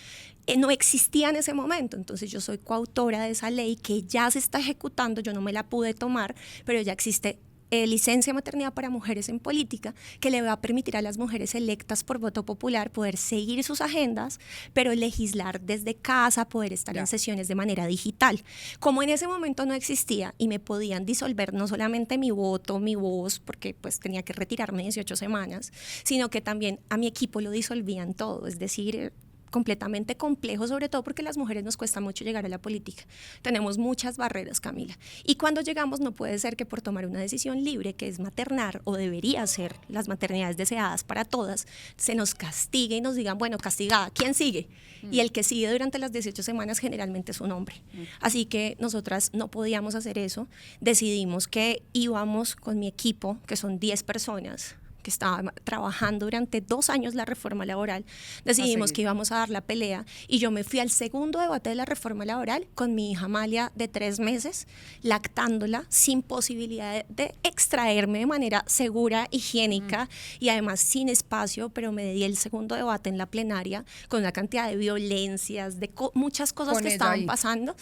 No existía en ese momento, entonces yo soy coautora de esa ley que ya se está ejecutando, yo no me la pude tomar, pero ya existe licencia de maternidad para mujeres en política, que le va a permitir a las mujeres electas por voto popular poder seguir sus agendas, pero legislar desde casa, poder estar en sesiones de manera digital. Como en ese momento no existía y me podían disolver no solamente mi voto, mi voz, porque pues tenía que retirarme 18 semanas, sino que también a mi equipo lo disolvían todo, es decir, completamente complejo, sobre todo porque a las mujeres nos cuesta mucho llegar a la política. Tenemos muchas barreras, Camila. Y cuando llegamos no puede ser que por tomar una decisión libre, que es maternar, o debería ser las maternidades deseadas para todas, se nos castigue y nos digan, bueno, castigada, ¿quién sigue? Y el que sigue durante las 18 semanas generalmente es un hombre. Así que nosotras no podíamos hacer eso. Decidimos que íbamos con mi equipo, que son 10 personas, que estaba trabajando durante 2 años la reforma laboral, decidimos que íbamos a dar la pelea, y yo me fui al segundo debate de la reforma laboral con mi hija Amalia de 3 meses, lactándola sin posibilidad de extraerme de manera segura, higiénica, y además sin espacio, pero me di el segundo debate en la plenaria con una cantidad de violencias, de muchas cosas que estaban pasando.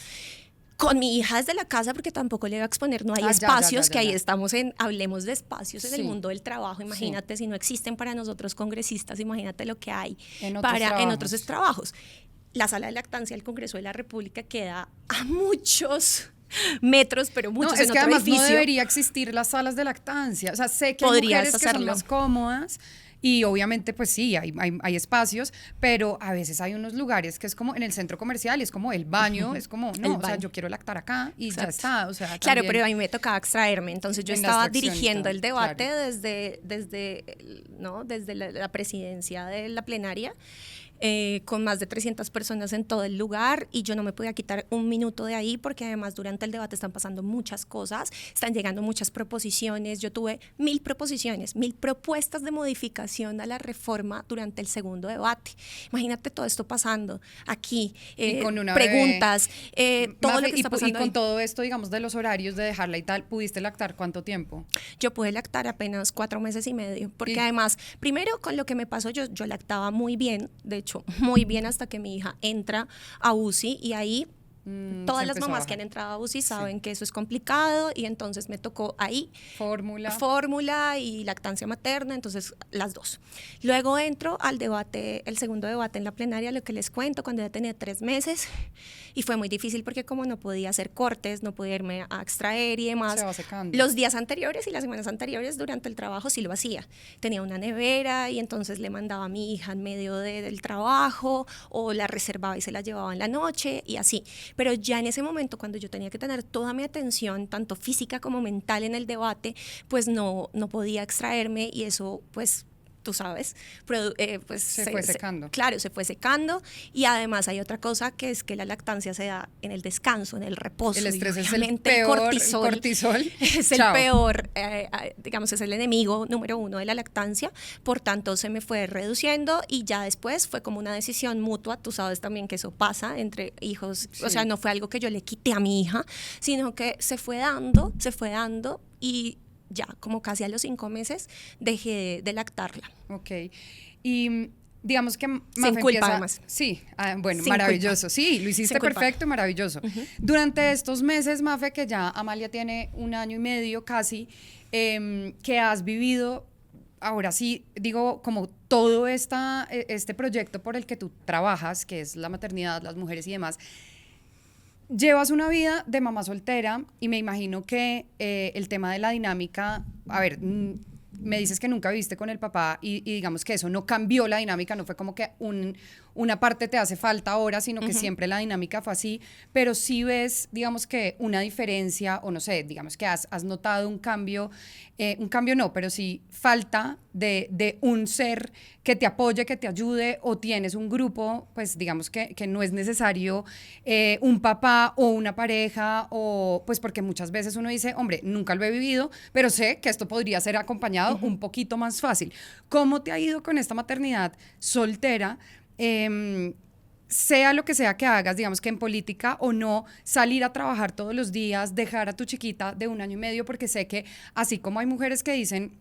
Con mi hija desde la casa, porque tampoco le iba a exponer, no hay espacios, que ahí estamos hablemos de espacios en el mundo del trabajo, imagínate, si no existen para nosotros congresistas, imagínate lo que hay en otros trabajos. La sala de lactancia del Congreso de la República queda a muchos metros, pero muchos en otro edificio. Es que además no debería existir las salas de lactancia, o sea, sé que hay mujeres que son más cómodas, y obviamente, pues sí, hay espacios, pero a veces hay unos lugares que es como en el centro comercial, es como el baño, es como, no, o sea, yo quiero lactar acá y ya está. O sea, claro, pero a mí me tocaba extraerme, entonces yo estaba dirigiendo el debate desde la presidencia de la plenaria, con más de 300 personas en todo el lugar, y yo no me podía quitar un minuto de ahí, porque además durante el debate están pasando muchas cosas, están llegando muchas proposiciones. Yo tuve 1000 proposiciones, 1000 propuestas de modificación a la reforma durante el segundo debate. Imagínate todo esto pasando aquí, y con una preguntas, todo lo que está pasando. Y con todo esto, digamos, de los horarios, de dejarla y tal, ¿pudiste lactar cuánto tiempo? Yo pude lactar apenas 4 meses y medio, porque además, primero con lo que me pasó, yo lactaba muy bien, de hecho, muy bien, hasta que mi hija entra a UCI, y ahí todas las mamás que han entrado a UCI saben que eso es complicado, y entonces me tocó ahí fórmula y lactancia materna, entonces las dos. Luego entro al debate, el segundo debate en la plenaria, lo que les cuento, cuando ya tenía 3 meses, y fue muy difícil porque como no podía hacer cortes, no podía irme a extraer y demás, se va secando. Los días anteriores y las semanas anteriores durante el trabajo sí lo hacía. Tenía una nevera, y entonces le mandaba a mi hija en medio del trabajo, o la reservaba y se la llevaba en la noche, y así. Pero ya en ese momento, cuando yo tenía que tener toda mi atención, tanto física como mental, en el debate, pues no podía extraerme, y eso, pues, tú sabes, pues se fue secando. Claro, se fue secando, y además hay otra cosa, que es que la lactancia se da en el descanso, en el reposo. El estrés es el peor, cortisol es el peor, digamos, es el enemigo número 1 de la lactancia, por tanto se me fue reduciendo, y ya después fue como una decisión mutua. Tú sabes también que eso pasa entre hijos, o sea, no fue algo que yo le quité a mi hija, sino que se fue dando, y ya como casi a los 5 meses dejé de lactarla. Ok. Y digamos que Sin culpa, además. Sí, bueno, Sin maravilloso. culpa. Sí, lo hiciste Sin culpa. perfecto, maravilloso. Durante estos meses, Mafe, que ya Amalia tiene 1 año y medio casi, que has vivido, ahora sí, digo, como todo este proyecto por el que tú trabajas, que es la maternidad, las mujeres y demás, llevas una vida de mamá soltera y me imagino que el tema de la dinámica, a ver, me dices que nunca viviste con el papá y digamos que eso no cambió la dinámica, no fue como que una parte te hace falta ahora, sino que siempre la dinámica fue así, pero sí ves, digamos que una diferencia, o no sé, digamos que has notado un cambio no, pero sí falta de un ser que te apoye, que te ayude, o tienes un grupo, pues digamos que no es necesario un papá o una pareja, o pues porque muchas veces uno dice, hombre, nunca lo he vivido, pero sé que esto podría ser acompañado un poquito más fácil. ¿Cómo te ha ido con esta maternidad soltera? Sea lo que sea que hagas, digamos que en política o no, salir a trabajar todos los días, dejar a tu chiquita de 1 año y medio, porque sé que así como hay mujeres que dicen,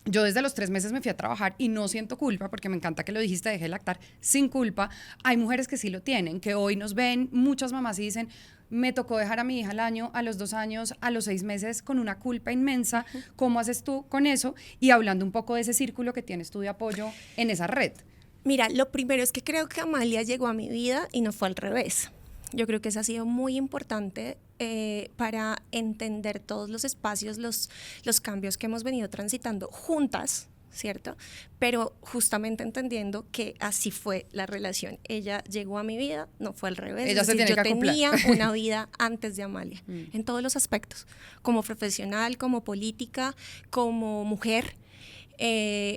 yo desde los 3 meses me fui a trabajar y no siento culpa, porque me encanta que lo dijiste, dejé de lactar sin culpa, hay mujeres que sí lo tienen, que hoy nos ven muchas mamás y dicen, me tocó dejar a mi hija al año, a los 2 años, a los 6 meses con una culpa inmensa. ¿Cómo haces tú con eso? Y hablando un poco de ese círculo que tienes tú de apoyo en esa red. Mira, lo primero es que creo que Amalia llegó a mi vida y no fue al revés. Yo creo que eso ha sido muy importante para entender todos los espacios, los cambios que hemos venido transitando juntas, ¿cierto? Pero justamente entendiendo que así fue la relación. Ella llegó a mi vida, no fue al revés. Ella es se decir, tiene que yo acoplar. tenía una vida antes de Amalia, en todos los aspectos, como profesional, como política, como mujer,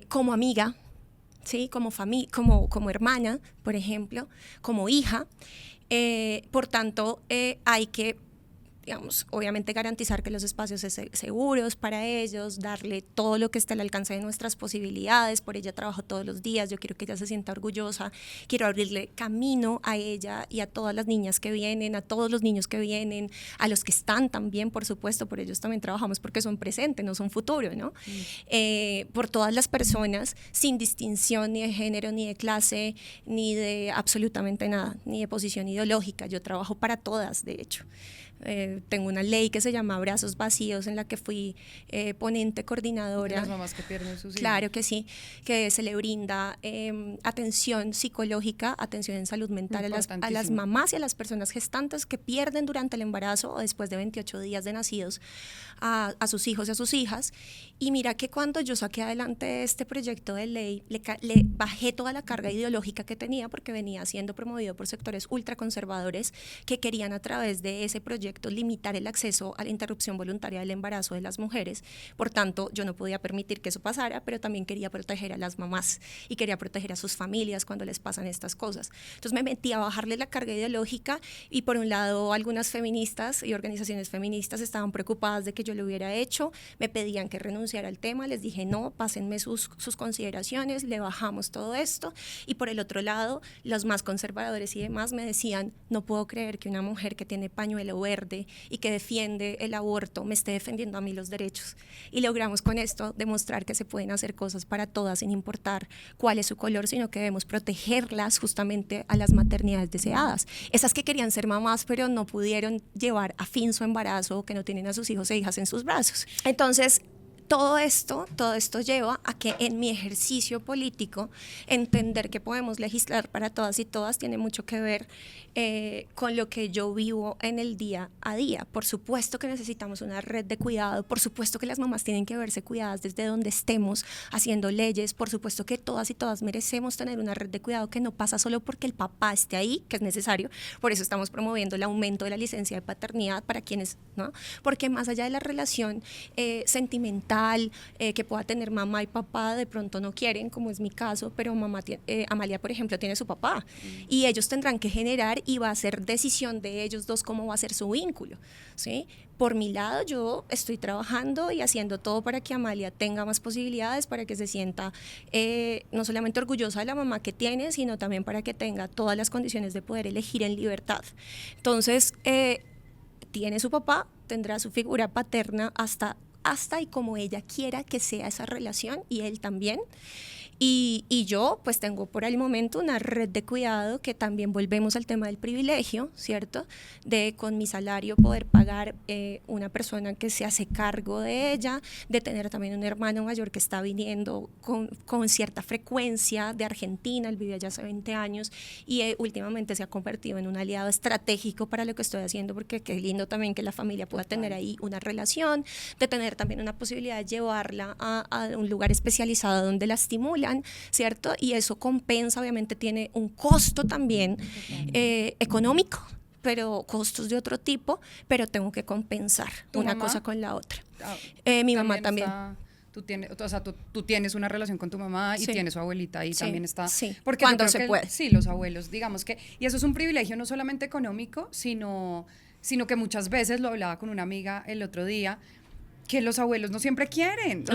como amiga, ¿sí? Como como hermana, por ejemplo, como hija. Por tanto, hay que, digamos, obviamente garantizar que los espacios sean seguros para ellos, darle todo lo que esté al alcance de nuestras posibilidades. Por ella trabajo todos los días, yo quiero que ella se sienta orgullosa, quiero abrirle camino a ella y a todas las niñas que vienen, a todos los niños que vienen, a los que están también, por supuesto, por ellos también trabajamos porque son presente, no son futuro, ¿no? Por todas las personas, sin distinción ni de género, ni de clase, ni de absolutamente nada, ni de posición ideológica. Yo trabajo para todas, de hecho. Tengo una ley que se llama Abrazos Vacíos, en la que fui ponente coordinadora. De las mamás que pierden sus hijos. Claro que sí, que se le brinda atención psicológica, atención en salud mental a las mamás y a las personas gestantes que pierden durante el embarazo o después de 28 días de nacidos a sus hijos y a sus hijas. Y mira que cuando yo saqué adelante este proyecto de ley, le bajé toda la carga ideológica que tenía, porque venía siendo promovido por sectores ultraconservadores que querían a través de ese proyecto limitar el acceso a la interrupción voluntaria del embarazo de las mujeres. Por tanto, yo no podía permitir que eso pasara, pero también quería proteger a las mamás y quería proteger a sus familias cuando les pasan estas cosas. Entonces me metí a bajarle la carga ideológica y por un lado algunas feministas y organizaciones feministas estaban preocupadas de que yo lo hubiera hecho, me pedían que renunciara al tema, les dije no, pásenme sus consideraciones, le bajamos todo esto. Y por el otro lado, los más conservadores y demás me decían, no puedo creer que una mujer que tiene pañuelo verde y que defiende el aborto me esté defendiendo a mí los derechos. Y logramos con esto demostrar que se pueden hacer cosas para todas sin importar cuál es su color, sino que debemos protegerlas justamente a las maternidades deseadas. Esas que querían ser mamás pero no pudieron llevar a fin su embarazo o que no tienen a sus hijos e hijas en sus brazos. Entonces, todo esto lleva a que en mi ejercicio político entender que podemos legislar para todas y todas tiene mucho que ver con lo que yo vivo en el día a día. Por supuesto que necesitamos una red de cuidado, por supuesto que las mamás tienen que verse cuidadas desde donde estemos haciendo leyes, por supuesto que todas y todas merecemos tener una red de cuidado que no pasa solo porque el papá esté ahí, que es necesario, por eso estamos promoviendo el aumento de la licencia de paternidad para quienes, ¿no? Porque más allá de la relación sentimental que pueda tener mamá y papá, de pronto no quieren, como es mi caso, pero Amalia, por ejemplo, tiene su papá y ellos tendrán que generar y va a ser decisión de ellos dos cómo va a ser su vínculo, ¿sí? Por mi lado, yo estoy trabajando y haciendo todo para que Amalia tenga más posibilidades, para que se sienta no solamente orgullosa de la mamá que tiene, sino también para que tenga todas las condiciones de poder elegir en libertad. Entonces, tiene su papá, tendrá su figura paterna hasta y como ella quiera que sea esa relación, y él también. Y yo pues tengo por el momento una red de cuidado que también volvemos al tema del privilegio, ¿cierto? De con mi salario poder pagar una persona que se hace cargo de ella, de tener también un hermano mayor que está viniendo con cierta frecuencia de Argentina, él vive allá hace 20 años y últimamente se ha convertido en un aliado estratégico para lo que estoy haciendo, porque qué lindo también que la familia pueda tener ahí una relación, de tener también una posibilidad de llevarla a un lugar especializado donde la estimulan, ¿cierto? Y eso compensa, obviamente tiene un costo también económico, pero costos de otro tipo, pero tengo que compensar una cosa con la otra. Mi mamá también. Tú tienes una relación con tu mamá y tienes su abuelita y también está. Sí, porque cuando se puede. Sí, los abuelos, digamos que, y eso es un privilegio no solamente económico, sino que muchas veces, lo hablaba con una amiga el otro día, que los abuelos no siempre quieren.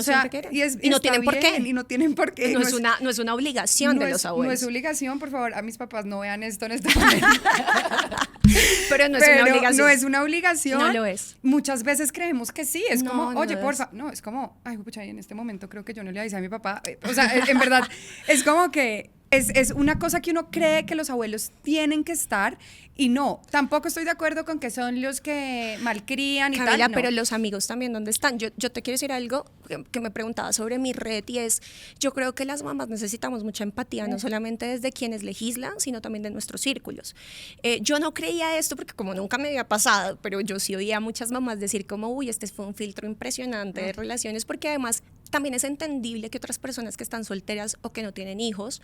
Y no tienen por qué. Y no tienen por qué. No es una obligación de los abuelos. No es obligación, por favor, a mis papás no vean esto en este momento. Pero no es una obligación. No es una obligación. No lo es. Muchas veces creemos que sí. Es como, oye, no porfa. No, es como, ay, pucha, en este momento creo que yo no le avisé a mi papá. O sea, en verdad, es como que es una cosa que uno cree que los abuelos tienen que estar y no. Tampoco estoy de acuerdo con que son los que malcrían y Camila, tal. No. pero los amigos también, ¿dónde están? Yo te quiero decir algo que me preguntaba sobre mi red y es, yo creo que las mamás necesitamos mucha empatía, no solamente desde quienes legislan, sino también de nuestros círculos. Yo no creía esto porque como nunca me había pasado, pero yo sí oía a muchas mamás decir como, uy, este fue un filtro impresionante de relaciones, porque además también es entendible que otras personas que están solteras o que no tienen hijos,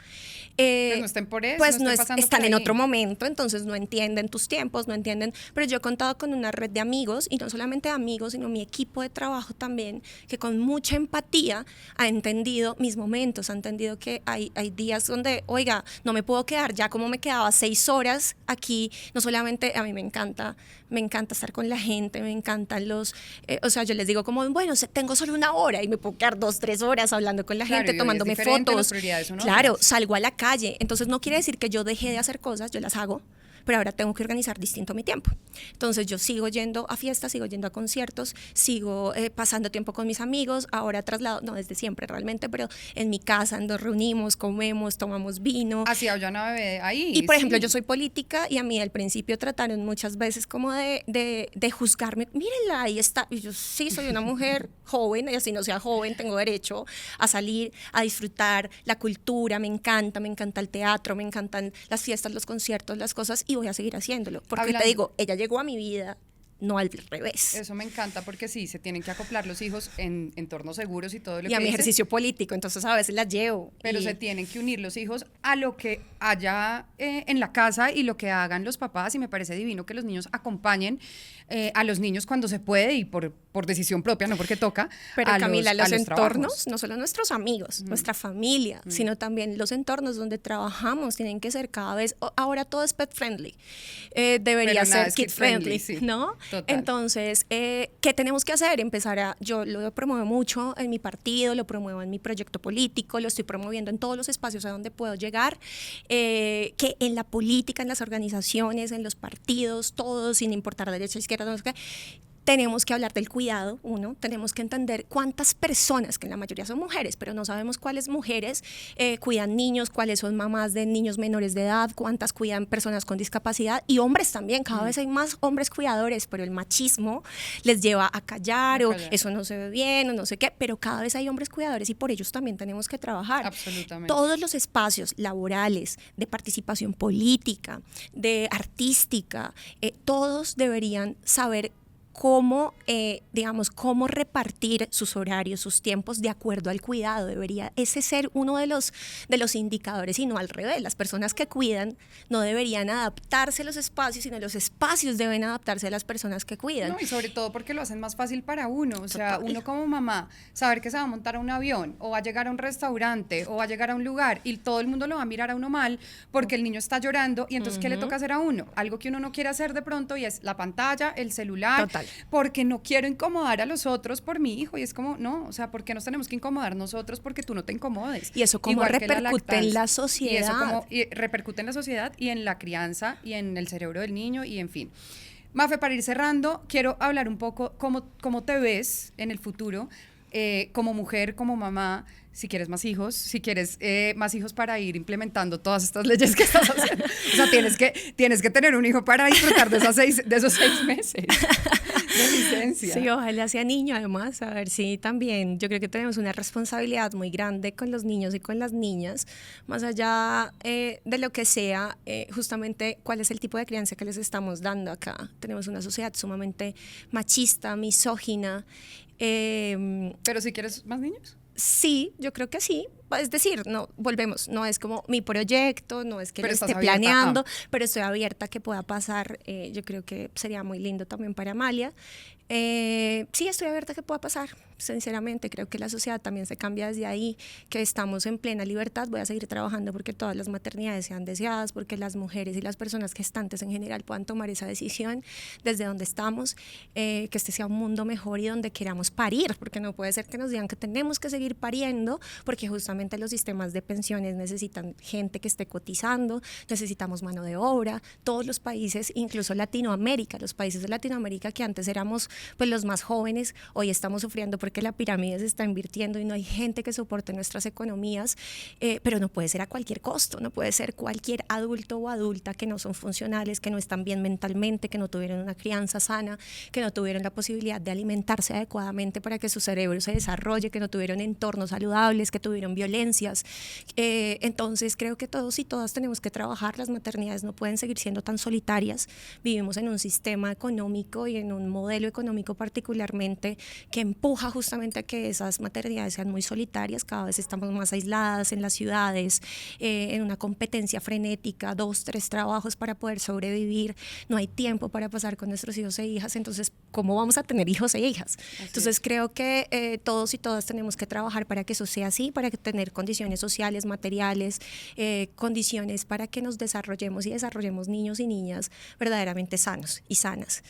pues no estén por eso, pues están en ahí. otro momento, entonces no entienden tus tiempos, no entienden, pero yo he contado con una red de amigos, y no solamente amigos, sino mi equipo de trabajo también, que con mucha empatía ha entendido mis momentos, ha entendido que hay días donde, oiga, no me puedo quedar ya como me quedaba 6 horas aquí, no solamente, a mí me encanta estar con la gente, me encantan o sea, yo les digo como, bueno, tengo solo 1 hora y me puedo quedar 2, 3 horas hablando con la gente, tomándome fotos. Claro, salgo a la calle, entonces no quiere decir que yo dejé de hacer cosas, yo las hago, pero ahora tengo que organizar distinto mi tiempo. Entonces yo sigo yendo a fiestas, sigo yendo a conciertos, sigo pasando tiempo con mis amigos, ahora traslado, no desde siempre realmente, pero en mi casa nos reunimos, comemos, tomamos vino. Así ya una bebé ahí. Y por ejemplo, yo soy política y a mí al principio trataron muchas veces como de juzgarme, mírenla, ahí está, y yo sí soy una mujer joven, y así no sea joven, tengo derecho a salir, a disfrutar la cultura, me encanta el teatro, me encantan las fiestas, los conciertos, las cosas, y voy a seguir haciéndolo, porque te digo, ella llegó a mi vida, no al revés. Eso me encanta porque sí, se tienen que acoplar los hijos en entornos seguros y todo lo que y a mi dices, ejercicio político, entonces a veces las llevo. pero se tienen que unir los hijos a lo que haya en la casa y lo que hagan los papás, y me parece divino que los niños acompañen a los niños cuando se puede y por decisión propia, no porque toca. Pero Camila, los entornos, trabajos. no solo nuestros amigos, nuestra familia, sino también los entornos donde trabajamos tienen que ser cada vez, ahora todo es pet friendly, debería ser kid friendly, sí. ¿No? Total. Entonces, ¿qué tenemos que hacer? Yo lo promuevo mucho en mi partido, lo promuevo en mi proyecto político, lo estoy promoviendo en todos los espacios a donde puedo llegar, que en la política, en las organizaciones, en los partidos, todos, sin importar derecha, izquierda, no sé qué, tenemos que hablar del cuidado, tenemos que entender cuántas personas, que en la mayoría son mujeres, pero no sabemos cuáles mujeres cuidan niños, cuáles son mamás de niños menores de edad, cuántas cuidan personas con discapacidad, y hombres también, cada vez hay más hombres cuidadores, pero el machismo les lleva a callar, o eso no se ve bien, o no sé qué, pero cada vez hay hombres cuidadores y por ellos también tenemos que trabajar. Absolutamente. Todos los espacios laborales, de participación política, de artística, todos deberían saber cómo repartir sus horarios, sus tiempos de acuerdo al cuidado. Debería ese ser uno de los indicadores, y no al revés. Las personas que cuidan no deberían adaptarse a los espacios, sino los espacios deben adaptarse a las personas que cuidan. No, y sobre todo porque lo hacen más fácil para uno. O sea, uno como mamá, saber que se va a montar a un avión, o va a llegar a un restaurante, o va a llegar a un lugar, y todo el mundo lo va a mirar a uno mal porque el niño está llorando, y entonces, ¿qué le toca hacer a uno? Algo que uno no quiere hacer de pronto, y es la pantalla, el celular. Total. Porque no quiero incomodar a los otros por mi hijo, y es como, no, o sea, ¿por qué nos tenemos que incomodar nosotros porque tú no te incomodes? Y eso como repercute en la sociedad. Y eso como repercute en la sociedad y en la crianza y en el cerebro del niño y en fin. Mafe, para ir cerrando, quiero hablar un poco cómo te ves en el futuro. como mujer, como mamá, si quieres más hijos, más hijos para ir implementando todas estas leyes que estás haciendo. O sea, tienes que tener un hijo para disfrutar de esos 6 meses de licencia. Sí, ojalá sea niño, además, a ver si también, yo creo que tenemos una responsabilidad muy grande con los niños y con las niñas, más allá de lo que sea, justamente cuál es el tipo de crianza que les estamos dando acá. Tenemos una sociedad sumamente machista, misógina. ¿Pero si quieres más niños? Sí, yo creo que sí. Es decir, no es como mi proyecto, no es que lo esté abierta, planeando, pero estoy abierta a que pueda pasar. Yo creo que sería muy lindo también para Amalia. Sí, estoy abierta a que pueda pasar. Sinceramente, creo que la sociedad también se cambia desde ahí, que estamos en plena libertad. Voy a seguir trabajando porque todas las maternidades sean deseadas, porque las mujeres y las personas gestantes en general puedan tomar esa decisión desde donde estamos, que este sea un mundo mejor y donde queramos parir, porque no puede ser que nos digan que tenemos que seguir pariendo, porque justamente los sistemas de pensiones necesitan gente que esté cotizando, necesitamos mano de obra. Todos los países, incluso Latinoamérica, los países de Latinoamérica que antes éramos pues los más jóvenes, hoy estamos sufriendo porque la pirámide se está invirtiendo y no hay gente que soporte nuestras economías, pero no puede ser a cualquier costo, no puede ser cualquier adulto o adulta que no son funcionales, que no están bien mentalmente, que no tuvieron una crianza sana, que no tuvieron la posibilidad de alimentarse adecuadamente para que su cerebro se desarrolle, que no tuvieron entornos saludables, que tuvieron violencias. Entonces creo que todos y todas tenemos que trabajar. Las maternidades no pueden seguir siendo tan solitarias. Vivimos en un sistema económico y en un modelo económico particularmente que empuja justamente a que esas maternidades sean muy solitarias. Cada vez estamos más aisladas en las ciudades, en una competencia frenética, 2, 3 trabajos para poder sobrevivir. No hay tiempo para pasar con nuestros hijos e hijas. Entonces, ¿cómo vamos a tener hijos e hijas? Entonces creo que todos y todas tenemos que trabajar para que eso sea así, para que tener condiciones sociales, materiales, condiciones para que nos desarrollemos y desarrollemos niños y niñas verdaderamente sanos y sanas.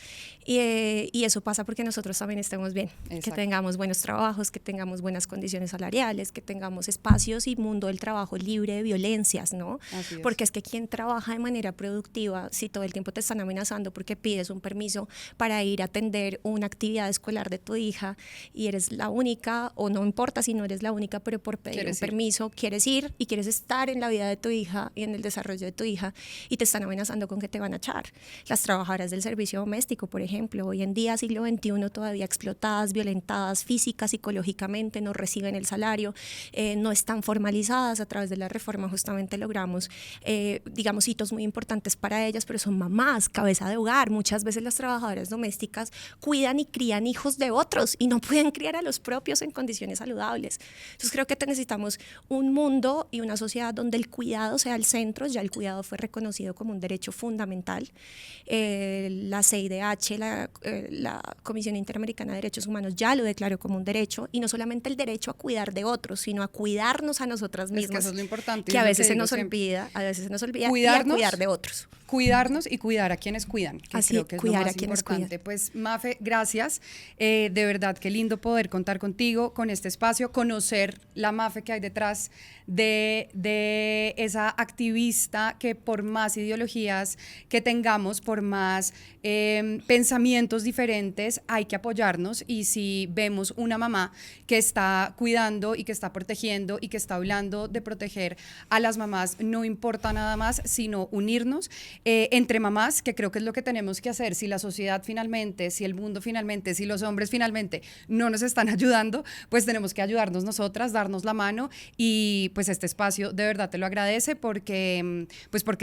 Y eso pasa porque nosotros también estemos bien. Exacto. Que tengamos buenos trabajos, que tengamos buenas condiciones salariales, que tengamos espacios y mundo del trabajo libre de violencias, ¿no? Porque es que quien trabaja de manera productiva, si todo el tiempo te están amenazando porque pides un permiso para ir a atender una actividad escolar de tu hija y eres la única, o no importa si no eres la única, pero por pedir un permiso quieres ir y quieres estar en la vida de tu hija y en el desarrollo de tu hija y te están amenazando con que te van a echar. Las trabajadoras del servicio doméstico, por ejemplo, hoy en día, siglo XXI, todavía explotadas, violentadas física, psicológicamente, no reciben el salario, no están formalizadas. A través de la reforma justamente logramos, digamos, hitos muy importantes para ellas, pero son mamás, cabeza de hogar. Muchas veces las trabajadoras domésticas cuidan y crían hijos de otros y no pueden criar a los propios en condiciones saludables. Entonces creo que necesitamos un mundo y una sociedad donde el cuidado sea el centro. Ya el cuidado fue reconocido como un derecho fundamental. La CIDH, la Comisión Interamericana de Derechos Humanos, ya lo declaró como un derecho, y no solamente el derecho a cuidar de otros, sino a cuidarnos a nosotras mismas. Es que eso es lo importante. Que a veces se nos olvida, y a cuidar de otros. Cuidarnos y cuidar a quienes cuidan. Que así, creo que es cuidar lo más a quienes importante. cuidan. Pues Mafe, gracias. De verdad, qué lindo poder contar contigo, con este espacio, conocer la Mafe que hay detrás de esa activista que, por más ideologías que tengamos, por más pensamientos diferentes, hay que apoyarnos. Y si vemos una mamá que está cuidando y que está protegiendo y que está hablando de proteger a las mamás, no importa nada más sino unirnos entre mamás, que creo que es lo que tenemos que hacer. Si la sociedad finalmente, si el mundo finalmente, si los hombres finalmente no nos están ayudando, pues tenemos que ayudarnos nosotras, darnos la mano. Y pues este espacio de verdad te lo agradece porque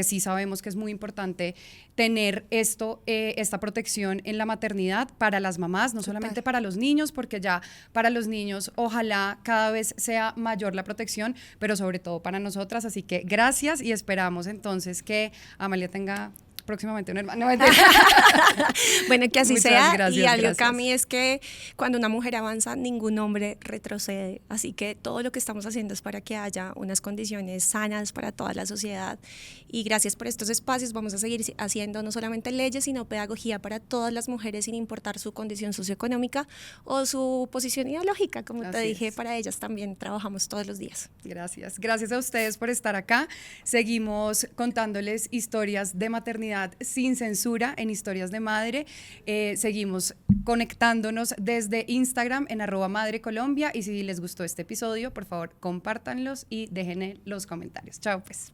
sí sabemos que es muy importante tener esta protección en la maternidad para las mamás, no solamente para los niños, porque ya para los niños ojalá cada vez sea mayor la protección, pero sobre todo para nosotras. Así que gracias, y esperamos entonces que Amalia tenga próximamente un hermano. Bueno, que así Muchas sea. gracias, y algo, gracias. Cami, es que cuando una mujer avanza, ningún hombre retrocede. Así que todo lo que estamos haciendo es para que haya unas condiciones sanas para toda la sociedad. Y gracias por estos espacios. Vamos a seguir haciendo no solamente leyes, sino pedagogía para todas las mujeres, sin importar su condición socioeconómica o su posición ideológica. Como te dije, para ellas también trabajamos todos los días. Gracias. Gracias a ustedes por estar acá. Seguimos contándoles historias de maternidad maternidad sin censura en Historias de Madre. Seguimos conectándonos desde Instagram en @madrecolombia, y si les gustó este episodio, por favor, compártanlos y dejen los comentarios. Chao, pues.